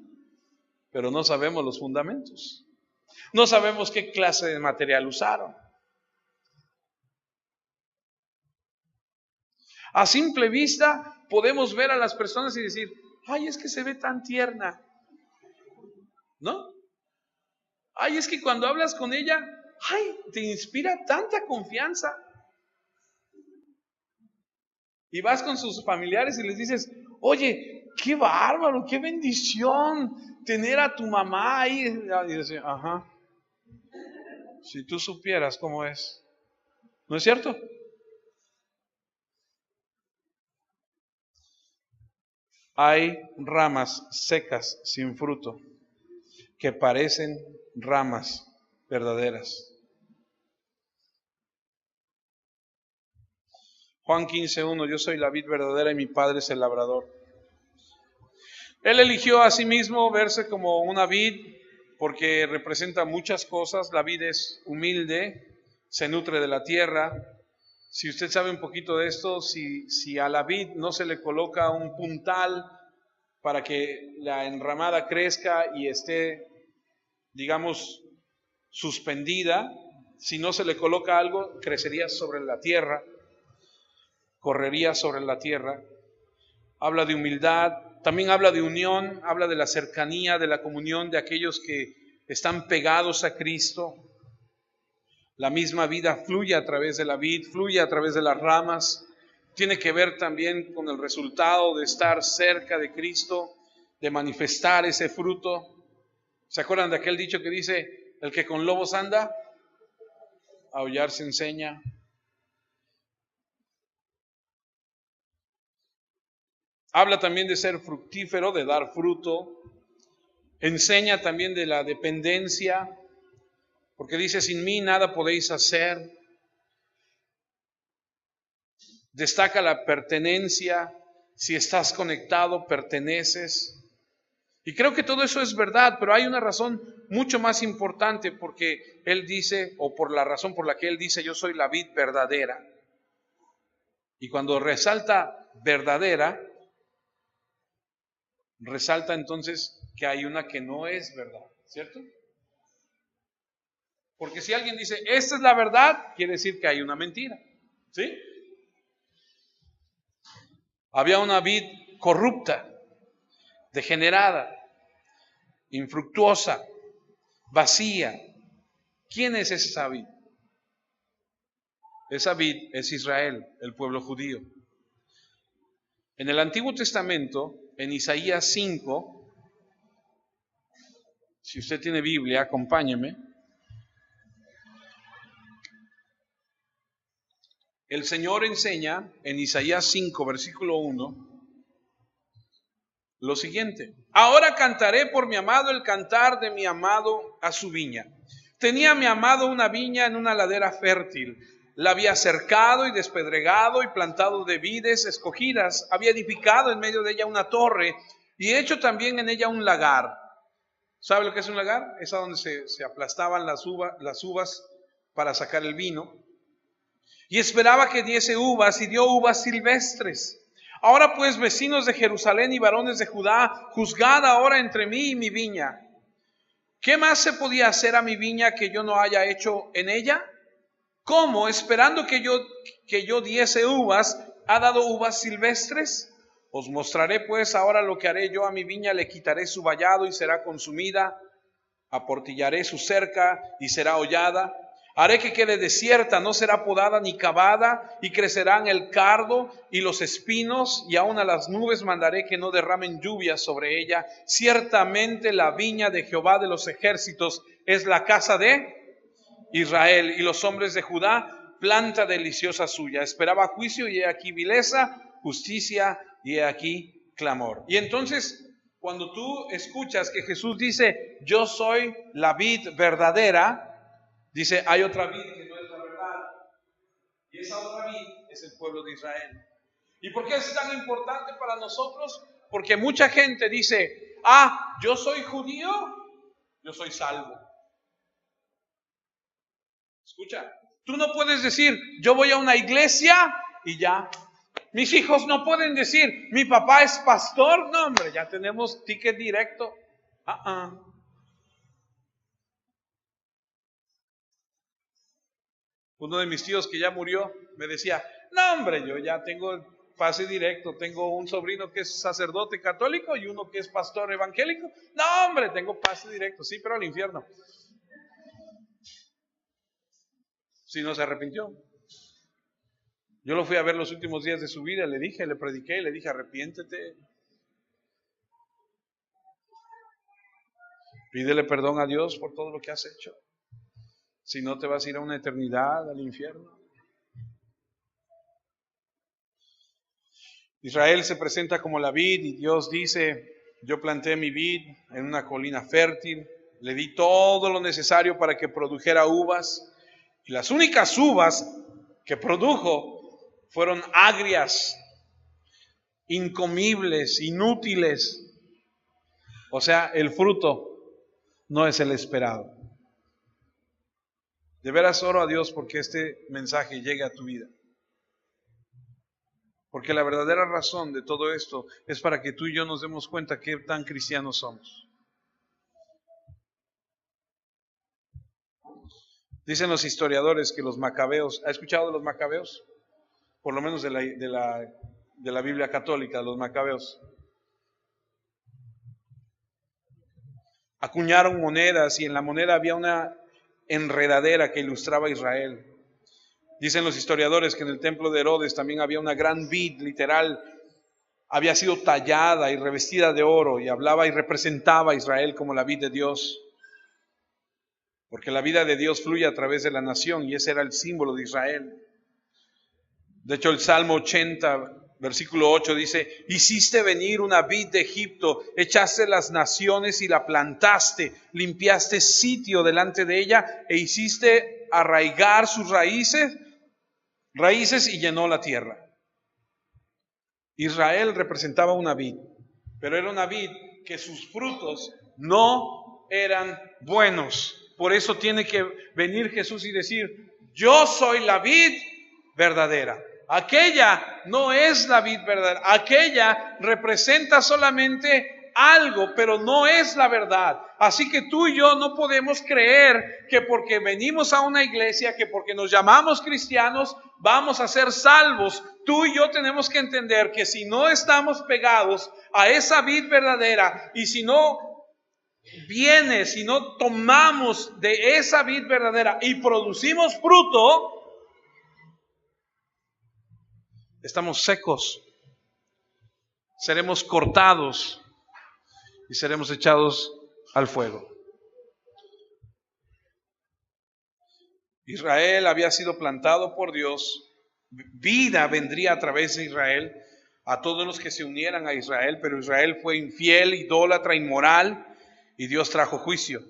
Pero no sabemos los fundamentos. No sabemos qué clase de material usaron. A simple vista podemos ver a las personas y decir, ay, es que se ve tan tierna, ¿no? Ay, es que cuando hablas con ella, ay, te inspira tanta confianza. Y vas con sus familiares y les dices, oye, qué bárbaro, qué bendición tener a tu mamá ahí. Y dices, ajá, si tú supieras cómo es. ¿No es cierto? Hay ramas secas sin fruto que parecen ramas verdaderas. Juan 15:1, yo soy la vid verdadera y mi Padre es el labrador. Él eligió a sí mismo verse como una vid porque representa muchas cosas. La vid es humilde, se nutre de la tierra. Si usted sabe un poquito de esto, si a la vid no se le coloca un puntal para que la enramada crezca y esté, digamos, suspendida, si no se le coloca algo, crecería sobre la tierra, correría sobre la tierra. Habla de humildad, también habla de unión, habla de la cercanía, de la comunión de aquellos que están pegados a Cristo. La misma vida fluye a través de la vid, fluye a través de las ramas. Tiene que ver también con el resultado de estar cerca de Cristo, de manifestar ese fruto. ¿Se acuerdan de aquel dicho que dice, el que con lobos anda, a aullar se enseña? Habla también de ser fructífero, de dar fruto. Enseña también de la dependencia, porque dice, sin mí nada podéis hacer. Destaca la pertenencia, si estás conectado, perteneces. Y creo que todo eso es verdad, pero hay una razón mucho más importante, porque Él dice, o por la razón por la que Él dice, yo soy la vid verdadera. Y cuando resalta verdadera, resalta entonces que hay una que no es verdad, ¿cierto? Porque si alguien dice, esta es la verdad, quiere decir que hay una mentira, ¿sí? Había una vid corrupta, degenerada, infructuosa, vacía. ¿Quién es esa vid? Esa vid es Israel, el pueblo judío. En el Antiguo Testamento, en Isaías 5, si usted tiene Biblia, acompáñeme. El Señor enseña en Isaías 5, versículo 1, lo siguiente: ahora cantaré por mi amado el cantar de mi amado a su viña. Tenía mi amado una viña en una ladera fértil. La había cercado y despedregado y plantado de vides escogidas. Había edificado en medio de ella una torre y hecho también en ella un lagar. ¿Sabe lo que es un lagar? Es a donde se aplastaban las uvas para sacar el vino. Y esperaba que diese uvas, y dio uvas silvestres. Ahora pues, vecinos de Jerusalén y varones de Judá, juzgad ahora entre mí y mi viña. ¿Qué más se podía hacer a mi viña que yo no haya hecho en ella? ¿Cómo, esperando que yo diese uvas, ha dado uvas silvestres? Os mostraré pues ahora lo que haré yo a mi viña: le quitaré su vallado y será consumida, aportillaré su cerca y será hollada. Haré que quede desierta, no será podada ni cavada, y crecerán el cardo y los espinos, y aun a las nubes mandaré que no derramen lluvias sobre ella. Ciertamente la viña de Jehová de los ejércitos es la casa de Israel, y los hombres de Judá, planta deliciosa suya. Esperaba juicio, y he aquí vileza; justicia, y he aquí clamor. Y entonces, cuando tú escuchas que Jesús dice, yo soy la vid verdadera, dice, hay otra vid que no es la verdad. Y esa otra vid es el pueblo de Israel. ¿Y por qué es tan importante para nosotros? Porque mucha gente dice, yo soy judío, yo soy salvo. Escucha, tú no puedes decir, yo voy a una iglesia y ya. Mis hijos no pueden decir, mi papá es pastor. No, hombre, ya tenemos ticket directo. Uno de mis tíos que ya murió me decía, no, hombre, yo ya tengo pase directo. Tengo un sobrino que es sacerdote católico y uno que es pastor evangélico. No, hombre, tengo pase directo. Sí, pero al infierno. Si no se arrepintió. Yo lo fui a ver los últimos días de su vida, le prediqué, le dije, arrepiéntete. Pídele perdón a Dios por todo lo que has hecho. Si no, te vas a ir a una eternidad al infierno. Israel se presenta como la vid y Dios dice, yo planté mi vid en una colina fértil, le di todo lo necesario para que produjera uvas, y las únicas uvas que produjo fueron agrias, incomibles, inútiles. O sea, el fruto no es el esperado. De veras oro a Dios porque este mensaje llegue a tu vida. Porque la verdadera razón de todo esto es para que tú y yo nos demos cuenta qué tan cristianos somos. Dicen los historiadores que los macabeos, ¿ha escuchado de los macabeos? Por lo menos de la Biblia católica, los macabeos. Acuñaron monedas y en la moneda había enredadera que ilustraba a Israel. Dicen los historiadores que en el templo de Herodes también había una gran vid, literal, había sido tallada y revestida de oro y hablaba y representaba a Israel como la vid de Dios. Porque la vida de Dios fluye a través de la nación y ese era el símbolo de Israel. De hecho, el Salmo 80, versículo 8 dice: hiciste venir una vid de Egipto, echaste las naciones y la plantaste, limpiaste sitio delante de ella e hiciste arraigar sus raíces y llenó la tierra. Israel representaba una vid, pero era una vid que sus frutos no eran buenos. Por eso tiene que venir Jesús y decir: yo soy la vid verdadera. Aquella no es la vid verdadera. Aquella representa solamente algo, pero no es la verdad. Así que tú y yo no podemos creer que porque venimos a una iglesia, que porque nos llamamos cristianos, vamos a ser salvos. Tú y yo tenemos que entender que si no estamos pegados a esa vid verdadera y si no si no tomamos de esa vid verdadera y producimos fruto, estamos secos, seremos cortados y seremos echados al fuego. Israel había sido plantado por Dios, vida vendría a través de Israel a todos los que se unieran a Israel, pero Israel fue infiel, idólatra, inmoral, y Dios trajo juicio.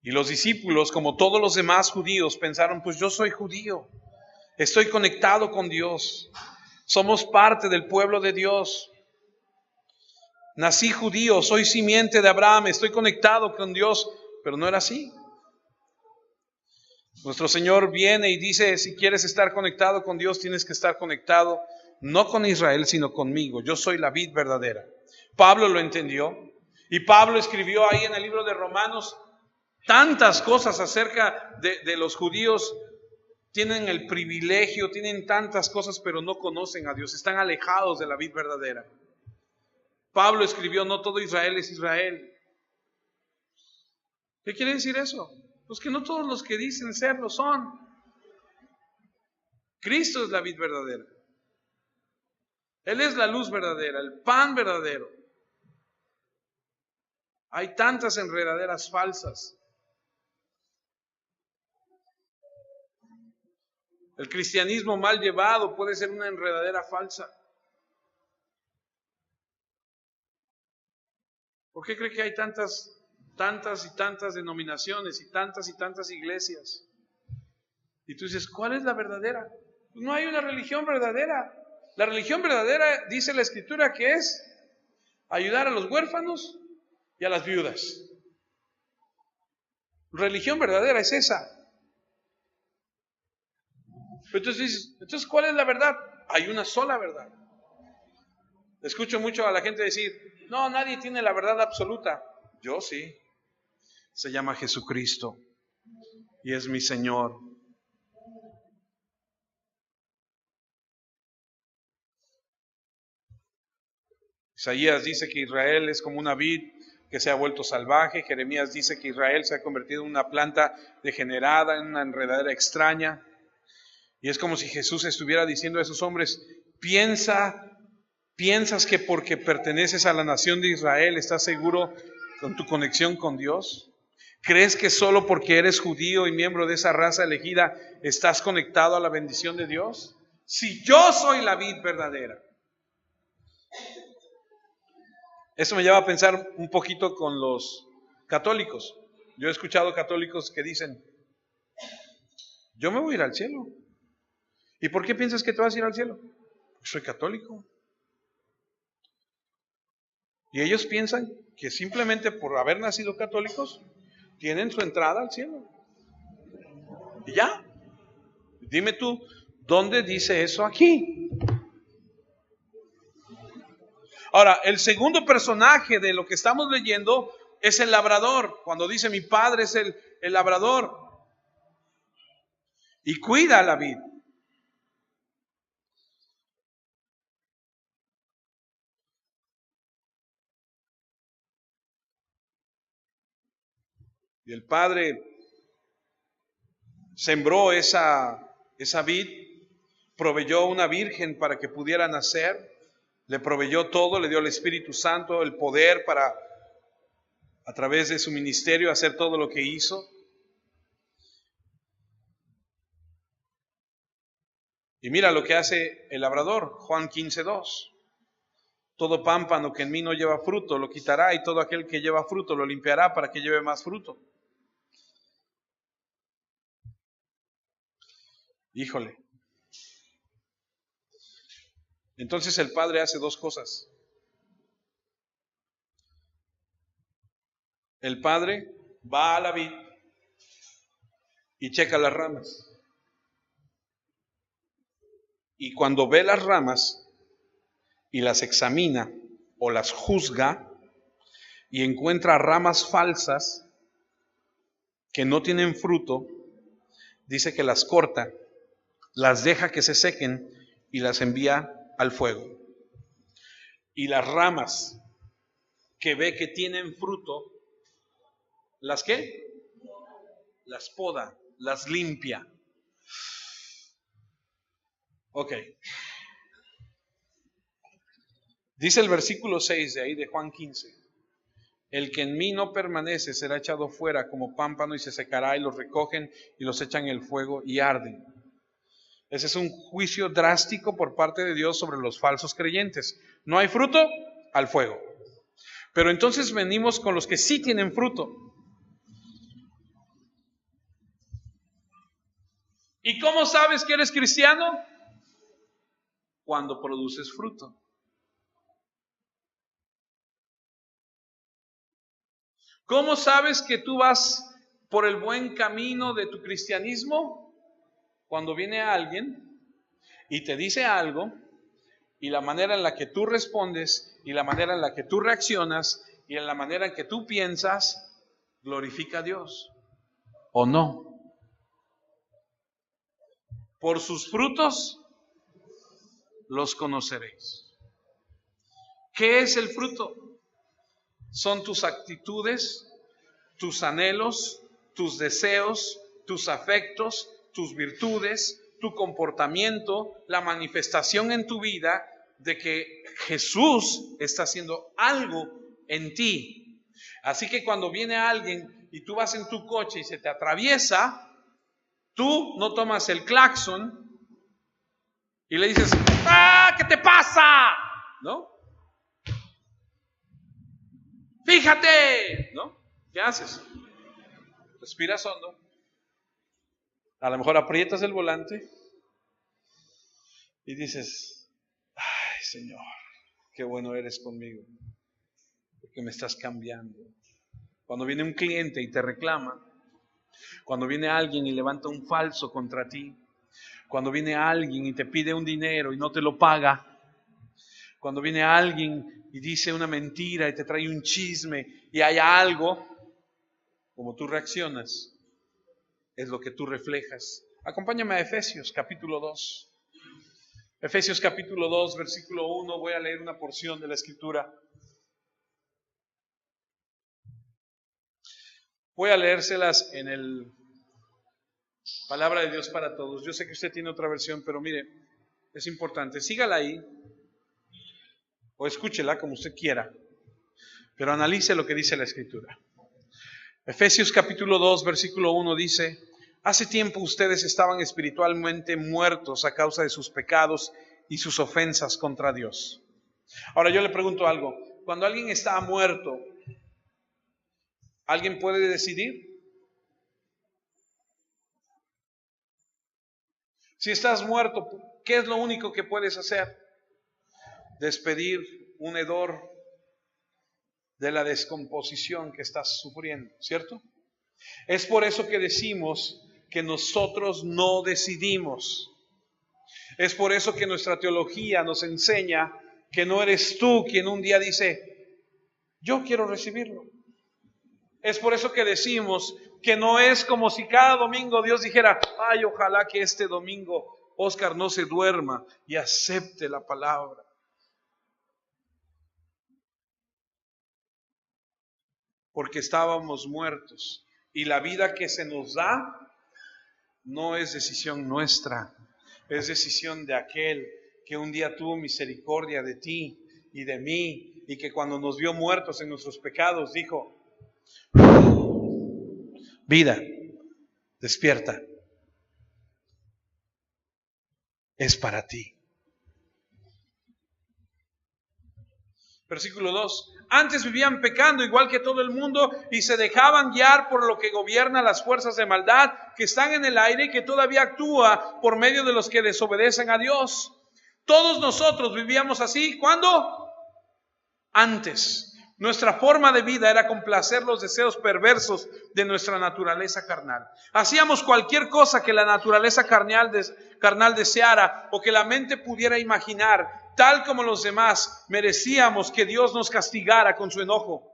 Y los discípulos, como todos los demás judíos, pensaron: pues yo soy judío, estoy conectado con Dios, somos parte del pueblo de Dios, nací judío, soy simiente de Abraham, estoy conectado con Dios. Pero no era así. Nuestro Señor viene y dice: si quieres estar conectado con Dios, tienes que estar conectado no con Israel, sino conmigo. Yo soy la vid verdadera. Pablo lo entendió y Pablo escribió ahí en el libro de Romanos tantas cosas acerca de los judíos. Tienen el privilegio, tienen tantas cosas, pero no conocen a Dios, están alejados de la vid verdadera. Pablo escribió: no todo Israel es Israel. ¿Qué quiere decir eso? Pues que no todos los que dicen serlo son. Cristo es la vid verdadera. Él es la luz verdadera, el pan verdadero. Hay tantas enredaderas falsas. El cristianismo mal llevado puede ser una enredadera falsa. ¿Por qué cree que hay tantas y tantas denominaciones y tantas iglesias? Y tú dices: ¿cuál es la verdadera? No hay una religión verdadera. La religión verdadera, dice la Escritura, que es ayudar a los huérfanos y a las viudas. Religión verdadera es esa. Entonces dices: entonces, ¿cuál es la verdad? Hay una sola verdad. Escucho mucho a la gente decir: no, nadie tiene la verdad absoluta. Yo sí. Se llama Jesucristo y es mi Señor. Isaías dice que Israel es como una vid que se ha vuelto salvaje. Jeremías dice que Israel se ha convertido en una planta degenerada, en una enredadera extraña. Y es como si Jesús estuviera diciendo a esos hombres: ¿piensas que porque perteneces a la nación de Israel estás seguro con tu conexión con Dios? ¿Crees que solo porque eres judío y miembro de esa raza elegida estás conectado a la bendición de Dios? Si yo soy la vid verdadera. Eso me lleva a pensar un poquito con los católicos. Yo he escuchado católicos que dicen: yo me voy a ir al cielo. ¿Y por qué piensas que te vas a ir al cielo? Porque soy católico. Y ellos piensan que simplemente por haber nacido católicos tienen su entrada al cielo. Y ya. Dime tú, ¿dónde dice eso aquí? Ahora, el segundo personaje de lo que estamos leyendo es el labrador. Cuando dice: mi padre es el labrador y cuida la vid. Y el padre sembró esa vid, proveyó una virgen para que pudiera nacer, le proveyó todo, le dio el Espíritu Santo, el poder para, a través de su ministerio, hacer todo lo que hizo. Y mira lo que hace el labrador, Juan 15:2. Todo pámpano que en mí no lleva fruto lo quitará, y todo aquel que lleva fruto lo limpiará para que lleve más fruto. Híjole. Entonces el padre hace dos cosas. El padre va a la vid y checa las ramas. Y cuando ve las ramas y las examina o las juzga y encuentra ramas falsas que no tienen fruto, dice que las corta, las deja que se sequen y las envía al fuego. Y las ramas que ve que tienen fruto, ¿las qué? Las poda, las limpia. Ok. Dice el versículo 6 de ahí de Juan 15. El que en mí no permanece será echado fuera como pámpano y se secará, y los recogen y los echan en el fuego y arden. Ese es un juicio drástico por parte de Dios sobre los falsos creyentes. No hay fruto, al fuego. Pero entonces venimos con los que sí tienen fruto. ¿Y cómo sabes que eres cristiano? Cuando produces fruto. ¿Cómo sabes que tú vas por el buen camino de tu cristianismo? Cuando viene alguien y te dice algo, y la manera en la que tú respondes, y la manera en la que tú reaccionas, y en la manera en que tú piensas, glorifica a Dios, ¿o no? Por sus frutos los conoceréis. ¿Qué es el fruto? Son tus actitudes, tus anhelos, tus deseos, tus afectos, tus virtudes, tu comportamiento, la manifestación en tu vida de que Jesús está haciendo algo en ti. Así que cuando viene alguien y tú vas en tu coche y se te atraviesa, tú no tomas el claxon y le dices, ¡ah! ¿Qué te pasa? ¿No? Fíjate, ¿no? ¿Qué haces? Respiras hondo. A lo mejor aprietas el volante y dices, ay, Señor, qué bueno eres conmigo, porque me estás cambiando. Cuando viene un cliente y te reclama, cuando viene alguien y levanta un falso contra ti, cuando viene alguien y te pide un dinero y no te lo paga, cuando viene alguien y dice una mentira y te trae un chisme y hay algo, como tú reaccionas, es lo que tú reflejas. Acompáñame a Efesios capítulo 2. Efesios capítulo 2, versículo 1, voy a leer una porción de la escritura. Voy a leérselas en el Palabra de Dios para Todos. Yo sé que usted tiene otra versión, pero mire, es importante. Sígala ahí o escúchela como usted quiera, pero analice lo que dice la escritura. Efesios capítulo 2, versículo 1 dice: hace tiempo ustedes estaban espiritualmente muertos a causa de sus pecados y sus ofensas contra Dios. Ahora yo le pregunto algo. Cuando alguien está muerto, ¿alguien puede decidir? Si estás muerto, ¿qué es lo único que puedes hacer? Despedir un hedor de la descomposición que estás sufriendo, ¿cierto? Es por eso que decimos que nosotros no decidimos. Es por eso que nuestra teología nos enseña que no eres tú quien un día dice, yo quiero recibirlo. Es por eso que decimos que no es como si cada domingo Dios dijera, ay, ojalá que este domingo Oscar no se duerma y acepte la palabra. Porque estábamos muertos Y la vida que se nos da no es decisión nuestra, es decisión de aquel que un día tuvo misericordia de ti y de mí, y que cuando nos vio muertos en nuestros pecados dijo: vida, despierta, es para ti. Versículo 2. Antes vivían pecando igual que todo el mundo y se dejaban guiar por lo que gobierna las fuerzas de maldad que están en el aire y que todavía actúa por medio de los que desobedecen a Dios. Todos nosotros vivíamos así. ¿Cuándo? Antes. Nuestra forma de vida era complacer los deseos perversos de nuestra naturaleza carnal. Hacíamos cualquier cosa que la naturaleza carnal deseara o que la mente pudiera imaginar. Tal como los demás, merecíamos que Dios nos castigara con su enojo.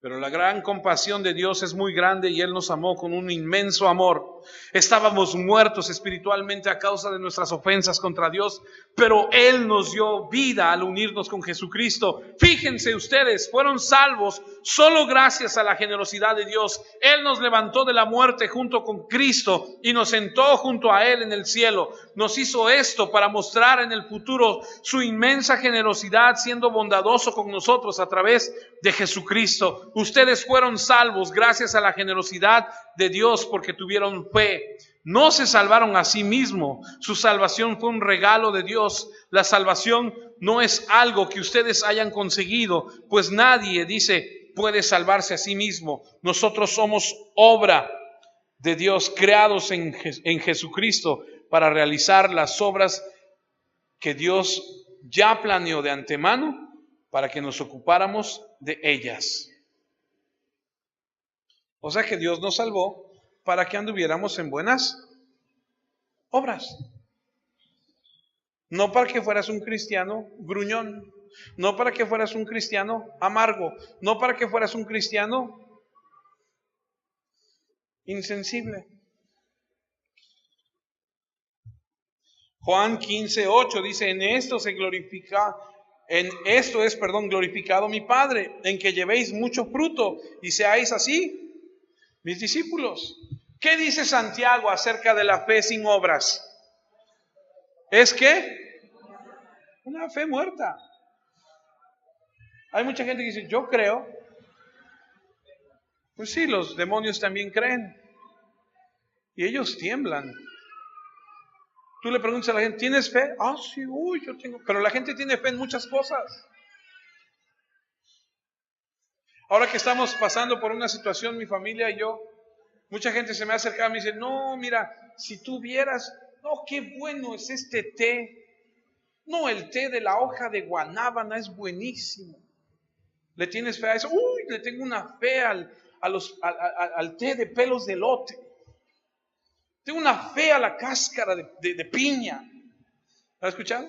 Pero la gran compasión de Dios es muy grande y Él nos amó con un inmenso amor. Estábamos muertos espiritualmente a causa de nuestras ofensas contra Dios, pero Él nos dio vida al unirnos con Jesucristo. Fíjense ustedes, fueron salvos solo gracias a la generosidad de Dios. Él nos levantó de la muerte junto con Cristo y nos sentó junto a Él en el cielo. Nos hizo esto para mostrar en el futuro su inmensa generosidad, siendo bondadoso con nosotros a través de Jesucristo. Ustedes fueron salvos gracias a la generosidad de Dios porque tuvieron fe. No se salvaron a sí mismos. Su salvación fue un regalo de Dios. La salvación no es algo que ustedes hayan conseguido, pues nadie, dice, puede salvarse a sí mismo. Nosotros somos obra de Dios, creados en Jesucristo para realizar las obras que Dios ya planeó de antemano para que nos ocupáramos de ellas. O sea que Dios nos salvó para que anduviéramos en buenas obras. No para que fueras un cristiano gruñón, no para que fueras un cristiano amargo, no para que fueras un cristiano insensible. Juan 15:8 dice: en esto es glorificado mi Padre, en que llevéis mucho fruto y seáis así mis discípulos. ¿Qué dice Santiago acerca de la fe sin obras? ¿Es qué? Una fe muerta. Hay mucha gente que dice: yo creo. Pues sí, los demonios también creen. Y ellos tiemblan. Tú le preguntas a la gente: ¿tienes fe? Ah, sí, yo tengo. Pero la gente tiene fe en muchas cosas. Ahora que estamos pasando por una situación, mi familia y yo, mucha gente se me ha acercado y me dice: no, mira, si tú vieras, no, qué bueno es este té. No, el té de la hoja de guanábana es buenísimo. ¿Le tienes fe a eso? Le tengo una fe al té de pelos de elote. Tengo una fe a la cáscara de piña. ¿Lo has escuchado?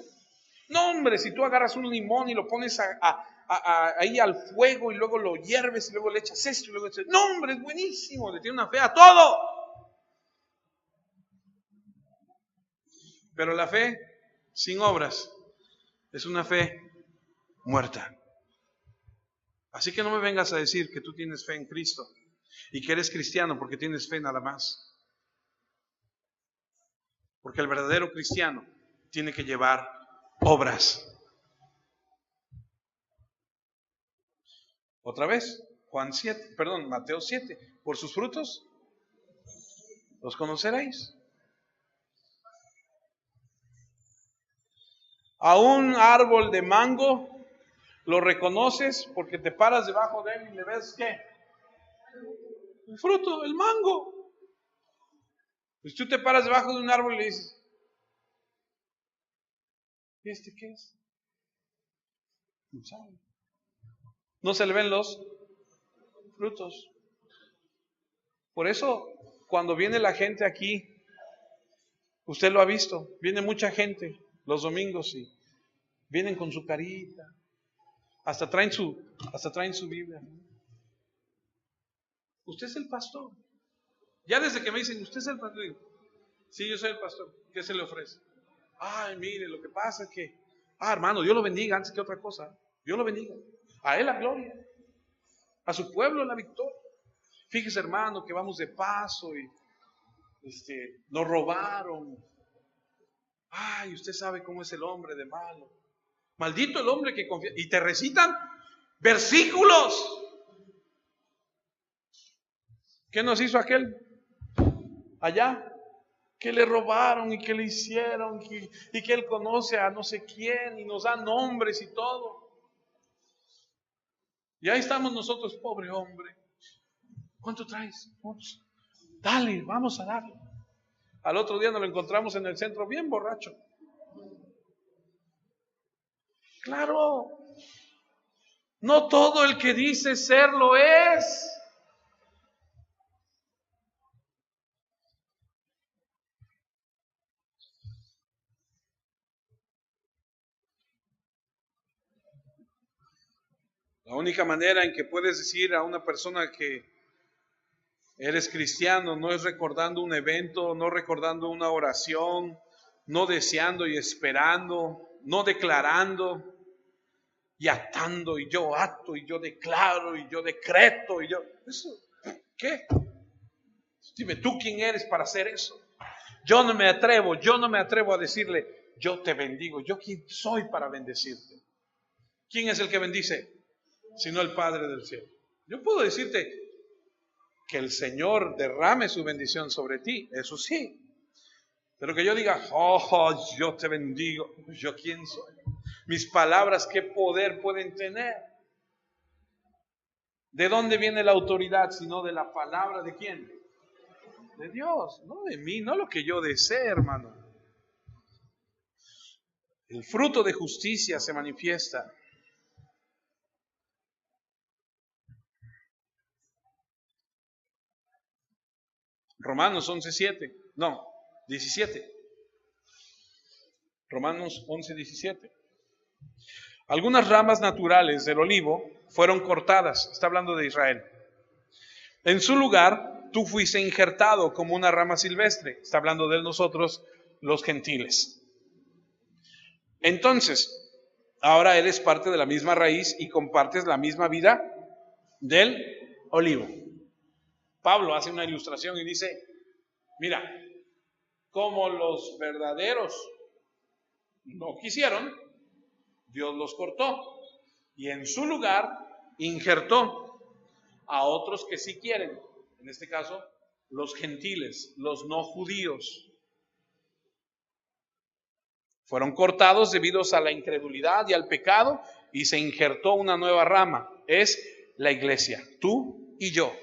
No, hombre, si tú agarras un limón y lo pones ahí al fuego y luego lo hierves y luego le echas esto y luego echas... No, hombre, es buenísimo. Le tiene una fe a todo. Pero la fe sin obras es una fe muerta. Así que no me vengas a decir que tú tienes fe en Cristo y que eres cristiano porque tienes fe nada más. Porque el verdadero cristiano tiene que llevar obras. Otra vez, Mateo 7. Por sus frutos los conoceréis. A un árbol de mango lo reconoces porque te paras debajo de él y le ves ¿qué? El fruto, el mango. Pues tú te paras debajo de un árbol y le dices: ¿y este qué es? No sabe. No se le ven los frutos. Por eso, cuando viene la gente aquí, usted lo ha visto, viene mucha gente los domingos y vienen con su carita, hasta traen su Biblia. Usted es el pastor. Ya desde que me dicen: usted es el pastor, digo: sí, yo soy el pastor. ¿Qué se le ofrece? Ay, mire, lo que pasa es que, hermano, Dios lo bendiga antes que otra cosa. Dios lo bendiga. A Él la gloria. A su pueblo la victoria. Fíjese, hermano, que vamos de paso y nos robaron. Ay, usted sabe cómo es el hombre de malo. Maldito el hombre que confía. Y te recitan versículos. ¿Qué nos hizo aquel allá? Que le robaron y que le hicieron y que él conoce a no sé quién y nos da nombres y todo. Y ahí estamos nosotros, pobre hombre. ¿Cuánto traes? Vamos. Dale, vamos a darle. Al otro día nos lo encontramos en el centro bien borracho. Claro, no todo el que dice ser lo es. La única manera en que puedes decir a una persona que eres cristiano no es recordando un evento, no recordando una oración, no deseando y esperando, no declarando y atando, y yo ato, y yo declaro, y yo decreto, y yo... ¿Eso qué? Dime, ¿tú quién eres para hacer eso? Yo no me atrevo a decirle, yo te bendigo. ¿Yo quién soy para bendecirte? ¿Quién es el que bendice? Sino el Padre del cielo. Yo puedo decirte que el Señor derrame su bendición sobre ti, eso sí. Pero que yo diga, oh, yo te bendigo. ¿Yo quién soy? Mis palabras, ¿qué poder pueden tener? ¿De dónde viene la autoridad? Sino de la palabra de quién? De Dios, no de mí, no lo que yo desee, hermano. El fruto de justicia se manifiesta. Romanos 11:7, no, 17. Romanos 11:17. Algunas ramas naturales del olivo fueron cortadas, está hablando de Israel. En su lugar, tú fuiste injertado como una rama silvestre, está hablando de nosotros, los gentiles. Entonces, ahora eres parte de la misma raíz y compartes la misma vida del olivo. Pablo hace una ilustración y dice, mira, como los verdaderos no quisieron, Dios los cortó y en su lugar injertó a otros que sí quieren, en este caso los gentiles, los no judíos. Fueron cortados debido a la incredulidad y al pecado y se injertó una nueva rama, es la iglesia, tú y yo.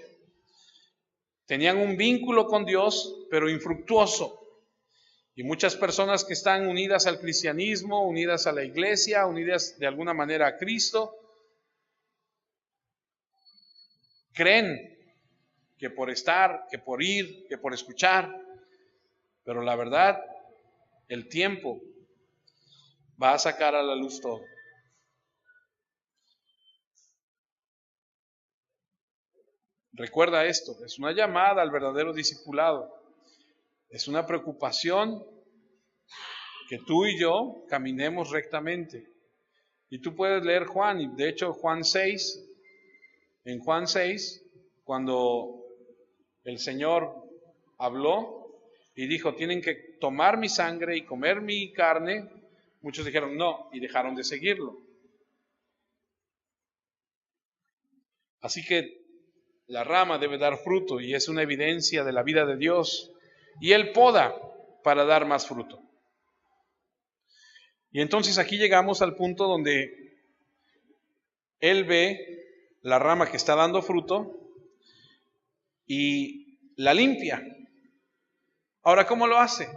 Tenían un vínculo con Dios, pero infructuoso. Y muchas personas que están unidas al cristianismo, unidas a la iglesia, unidas de alguna manera a Cristo, creen que por estar, que por ir, que por escuchar, pero la verdad, el tiempo va a sacar a la luz todo. Recuerda esto, es una llamada al verdadero discipulado. Es una preocupación que tú y yo caminemos rectamente. Y tú puedes leer Juan, y de hecho en Juan 6, cuando el Señor habló y dijo, tienen que tomar mi sangre y comer mi carne, muchos dijeron no y dejaron de seguirlo. Así que la rama debe dar fruto y es una evidencia de la vida de Dios. Y Él poda para dar más fruto. Y entonces aquí llegamos al punto donde Él ve la rama que está dando fruto y la limpia. Ahora, ¿cómo lo hace?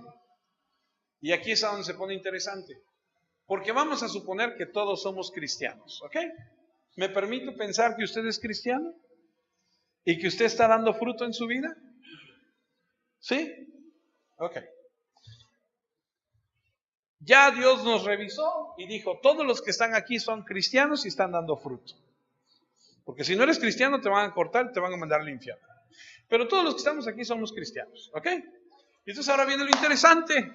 Y aquí es a donde se pone interesante. Porque vamos a suponer que todos somos cristianos, ¿ok? ¿Me permito pensar que usted es cristiano? ¿Y que usted está dando fruto en su vida? ¿Sí? Ok. Ya Dios nos revisó y dijo, todos los que están aquí son cristianos y están dando fruto. Porque si no eres cristiano te van a cortar y te van a mandar al infierno. Pero todos los que estamos aquí somos cristianos, ¿ok? Y entonces ahora viene lo interesante.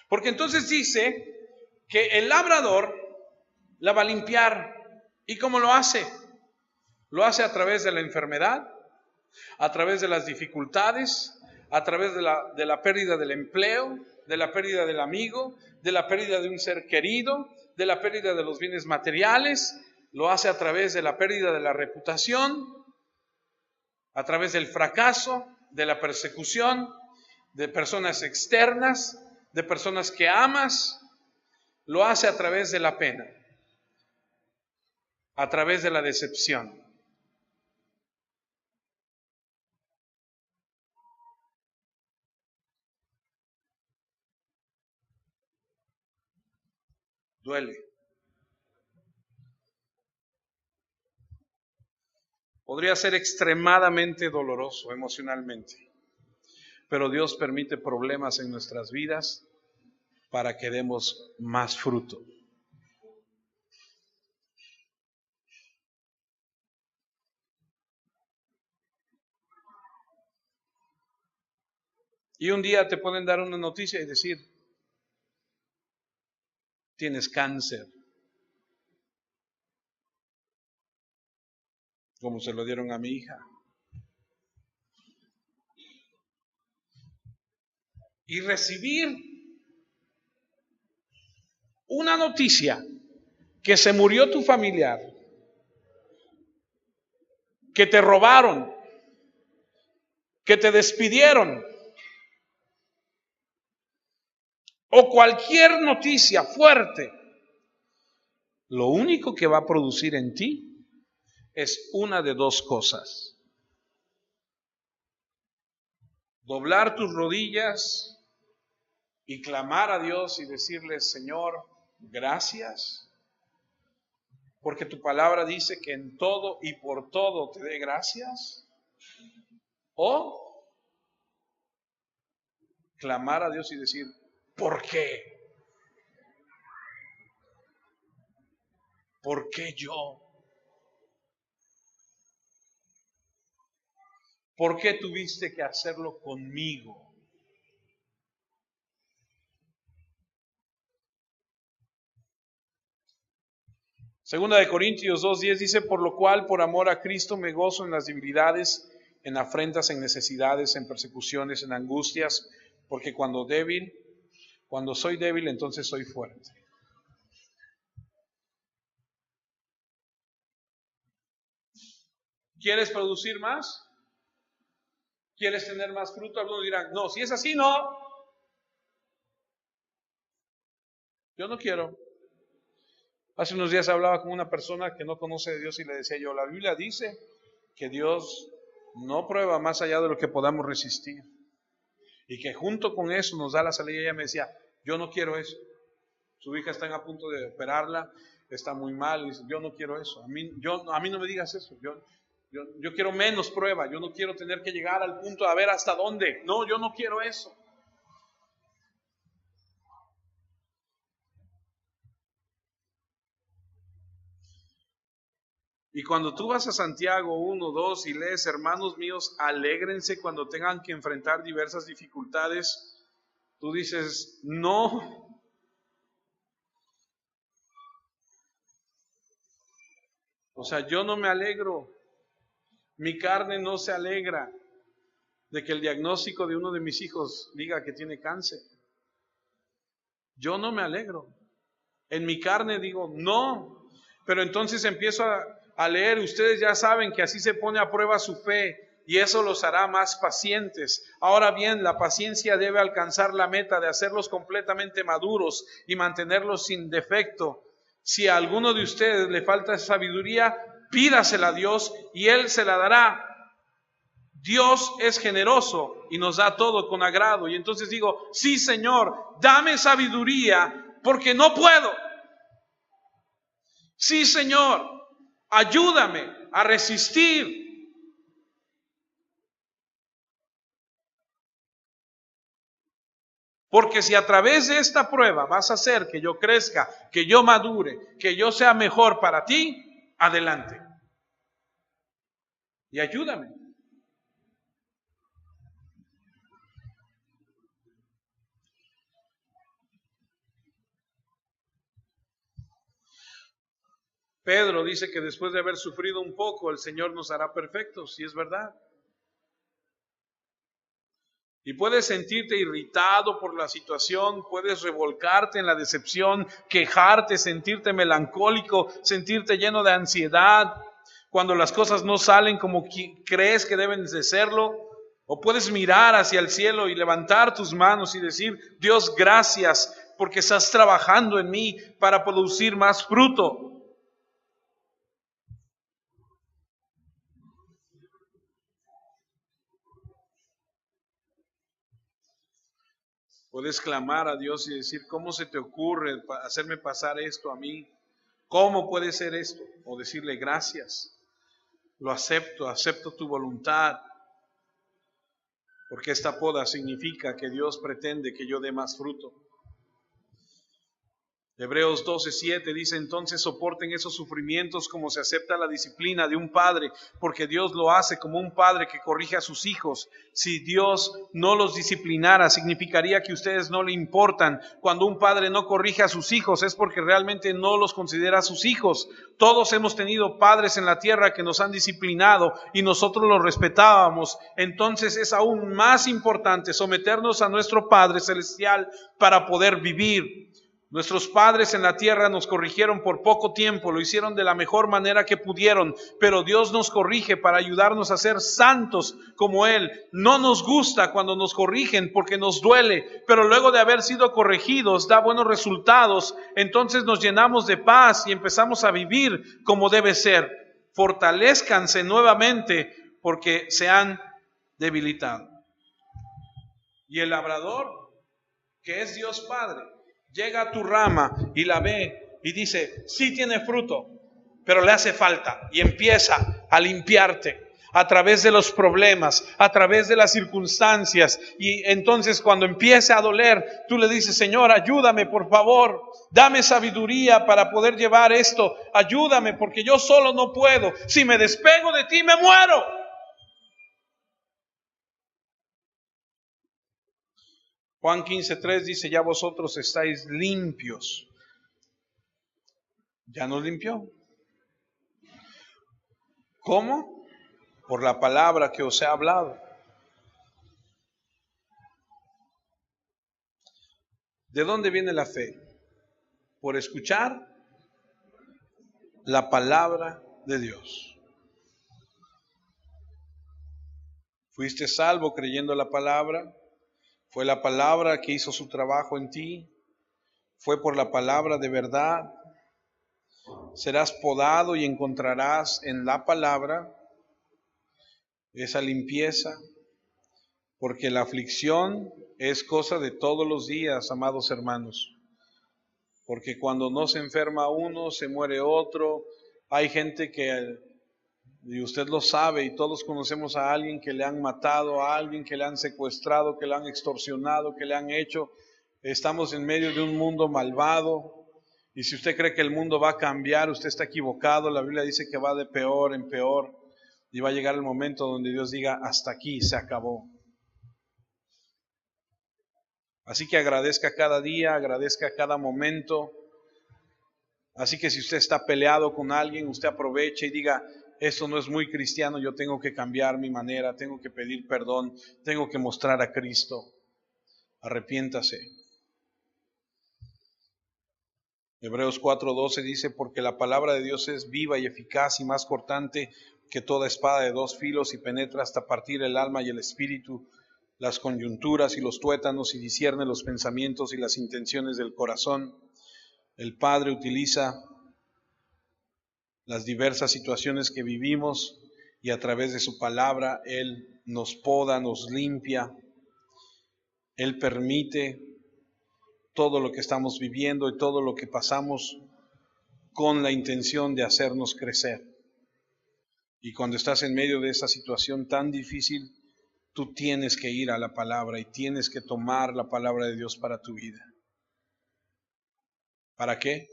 Porque entonces dice que el labrador la va a limpiar. ¿Y cómo lo hace? Lo hace a través de la enfermedad, a través de las dificultades, a través de la pérdida del empleo, de la pérdida del amigo, de la pérdida de un ser querido, de la pérdida de los bienes materiales, lo hace a través de la pérdida de la reputación, a través del fracaso, de la persecución, de personas externas, de personas que amas, lo hace a través de la pena, a través de la decepción. Duele. Podría ser extremadamente doloroso emocionalmente, pero Dios permite problemas en nuestras vidas para que demos más fruto. Y un día te pueden dar una noticia y decir, tienes cáncer, como se lo dieron a mi hija. Y recibir una noticia que se murió tu familiar, que te robaron, que te despidieron, o cualquier noticia fuerte, lo único que va a producir en ti es una de dos cosas: doblar tus rodillas y clamar a Dios y decirle, Señor, gracias, porque tu palabra dice que en todo y por todo te dé gracias. O clamar a Dios y decir, ¿por qué? ¿Por qué yo? ¿Por qué tuviste que hacerlo conmigo? Segunda de Corintios 2:10 dice, por lo cual, por amor a Cristo, me gozo en las debilidades, en afrentas, en necesidades, en persecuciones, en angustias, porque cuando soy débil, entonces soy fuerte. ¿Quieres producir más? ¿Quieres tener más fruto? Algunos dirán, no, si es así, no. Yo no quiero. Hace unos días hablaba con una persona que no conoce a Dios y le decía yo, la Biblia dice que Dios no prueba más allá de lo que podamos resistir. Y que junto con eso nos da la salida. Y ella me decía, yo no quiero eso. Su hija está a punto de operarla, está muy mal. Y dice, yo no quiero eso. A mí no me digas eso. Yo quiero menos prueba. Yo no quiero tener que llegar al punto de ver hasta dónde. No, yo no quiero eso. Y cuando tú vas a Santiago 1, 2 y lees, hermanos míos, alégrense cuando tengan que enfrentar diversas dificultades, tú dices, no. O sea, yo no me alegro. Mi carne no se alegra de que el diagnóstico de uno de mis hijos diga que tiene cáncer. Yo no me alegro. En mi carne digo, no. Pero entonces empiezo a leer, ustedes ya saben que así se pone a prueba su fe y eso los hará más pacientes. Ahora bien, la paciencia debe alcanzar la meta de hacerlos completamente maduros y mantenerlos sin defecto. Si a alguno de ustedes le falta sabiduría, pídasela a Dios y Él se la dará. Dios es generoso y nos da todo con agrado. Y entonces digo, sí, Señor, dame sabiduría porque no puedo. Sí, Señor, ayúdame a resistir. Porque si a través de esta prueba vas a hacer que yo crezca, que yo madure, que yo sea mejor para ti, adelante. Y ayúdame. Pedro dice que después de haber sufrido un poco, el Señor nos hará perfectos, y es verdad. Y puedes sentirte irritado por la situación, puedes revolcarte en la decepción, quejarte, sentirte melancólico, sentirte lleno de ansiedad cuando las cosas no salen como crees que deben de serlo. O puedes mirar hacia el cielo y levantar tus manos y decir: Dios, gracias porque estás trabajando en mí para producir más fruto. Puedes clamar a Dios y decir: ¿cómo se te ocurre hacerme pasar esto a mí? ¿Cómo puede ser esto? O decirle: gracias, lo acepto, acepto tu voluntad. Porque esta poda significa que Dios pretende que yo dé más fruto. Hebreos 12:7 dice: entonces soporten esos sufrimientos como se acepta la disciplina de un padre, porque Dios lo hace como un padre que corrige a sus hijos. Si Dios no los disciplinara, significaría que ustedes no le importan. Cuando un padre no corrige a sus hijos es porque realmente no los considera sus hijos. Todos hemos tenido padres en la tierra que nos han disciplinado y nosotros los respetábamos. Entonces es aún más importante someternos a nuestro Padre Celestial para poder vivir. Nuestros padres en la tierra nos corrigieron por poco tiempo, lo hicieron de la mejor manera que pudieron, pero Dios nos corrige para ayudarnos a ser santos como Él. No nos gusta cuando nos corrigen porque nos duele, pero luego de haber sido corregidos da buenos resultados. Entonces nos llenamos de paz y empezamos a vivir como debe ser. Fortalézcanse nuevamente porque se han debilitado. Y el labrador, que es Dios Padre, llega a tu rama y la ve y dice: sí tiene fruto, pero le hace falta, y empieza a limpiarte a través de los problemas, a través de las circunstancias. Y entonces cuando empiece a doler, tú le dices: Señor, ayúdame, por favor, dame sabiduría para poder llevar esto, ayúdame porque yo solo no puedo, si me despego de ti me muero. Juan 15:3 dice: ya vosotros estáis limpios. Ya nos limpió. ¿Cómo? Por la palabra que os he hablado. ¿De dónde viene la fe? Por escuchar la palabra de Dios. Fuiste salvo creyendo la palabra. Fue la palabra que hizo su trabajo en ti. Fue por la palabra de verdad. Serás podado y encontrarás en la palabra esa limpieza, porque la aflicción es cosa de todos los días, amados hermanos. Porque cuando no se enferma uno, se muere otro. Hay gente que, y usted lo sabe, y todos conocemos a alguien que le han matado, a alguien que le han secuestrado, que le han extorsionado, que le han hecho. Estamos en medio de un mundo malvado. Y si usted cree que el mundo va a cambiar, usted está equivocado. La Biblia dice que va de peor en peor. Y va a llegar el momento donde Dios diga: hasta aquí, se acabó. Así que agradezca cada día, agradezca cada momento. Así que si usted está peleado con alguien, usted aproveche y diga: esto no es muy cristiano, yo tengo que cambiar mi manera, tengo que pedir perdón, tengo que mostrar a Cristo. Arrepiéntase. Hebreos 4:12 dice: porque la palabra de Dios es viva y eficaz y más cortante que toda espada de dos filos, y penetra hasta partir el alma y el espíritu, las coyunturas y los tuétanos, y discierne los pensamientos y las intenciones del corazón. El Padre utiliza las diversas situaciones que vivimos y a través de su palabra Él nos poda, nos limpia. Él permite todo lo que estamos viviendo y todo lo que pasamos con la intención de hacernos crecer. Y cuando estás en medio de esa situación tan difícil, tú tienes que ir a la palabra y tienes que tomar la palabra de Dios para tu vida. ¿Para qué?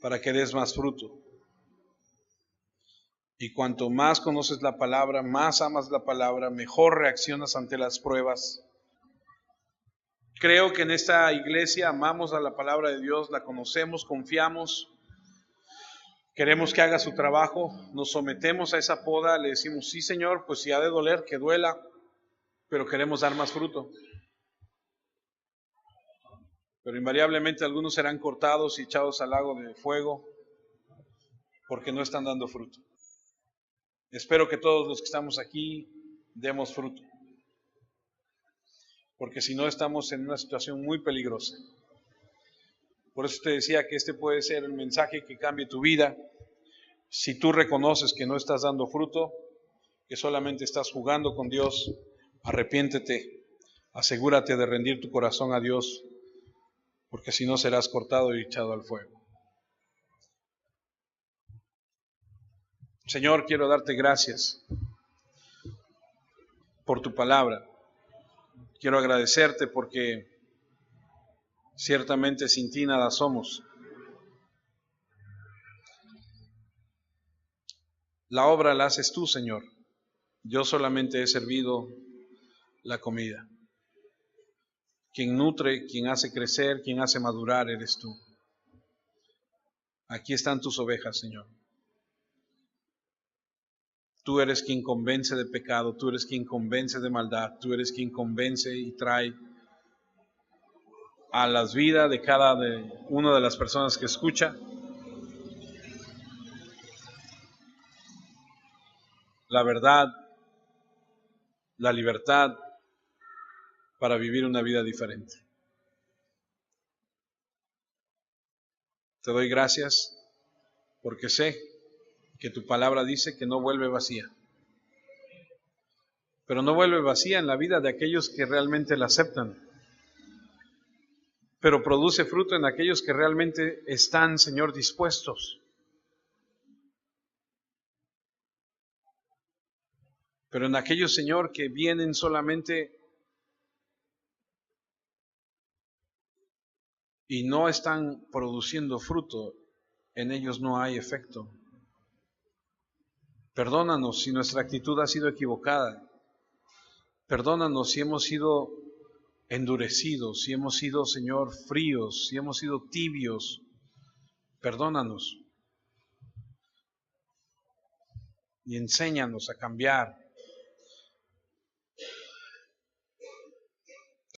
Para que des más fruto. Y cuanto más conoces la palabra, más amas la palabra, mejor reaccionas ante las pruebas. Creo que en esta iglesia amamos a la palabra de Dios, la conocemos, confiamos, queremos que haga su trabajo, nos sometemos a esa poda, le decimos: sí, Señor, pues si ha de doler, que duela. pero queremos dar más fruto. Pero invariablemente algunos serán cortados y echados al lago de fuego porque no están dando fruto. Espero que todos los que estamos aquí demos fruto, porque si no estamos en una situación muy peligrosa. Por eso te decía que este puede ser el mensaje que cambie tu vida. Si tú reconoces que no estás dando fruto, que solamente estás jugando con Dios, arrepiéntete, asegúrate de rendir tu corazón a Dios, porque si no serás cortado y echado al fuego. Señor, quiero darte gracias por tu palabra. Quiero agradecerte porque ciertamente sin ti nada somos. La obra la haces tú, Señor. Yo solamente he servido la comida. Quien nutre, quien hace crecer, quien hace madurar, eres tú. Aquí están tus ovejas, Señor. Tú eres quien convence de pecado, tú eres quien convence de maldad, tú eres quien convence y trae a las vidas de cada una de las personas que escucha la verdad, la libertad para vivir una vida diferente. Te doy gracias porque sé que tu palabra dice que no vuelve vacía. Pero no vuelve vacía en la vida de aquellos que realmente la aceptan. Pero produce fruto en aquellos que realmente están, Señor, dispuestos. Pero en aquellos, Señor, que vienen solamente y no están produciendo fruto, en ellos no hay efecto. Perdónanos si nuestra actitud ha sido equivocada. Perdónanos si hemos sido endurecidos, si hemos sido, Señor, fríos, si hemos sido tibios. Perdónanos y enséñanos a cambiar.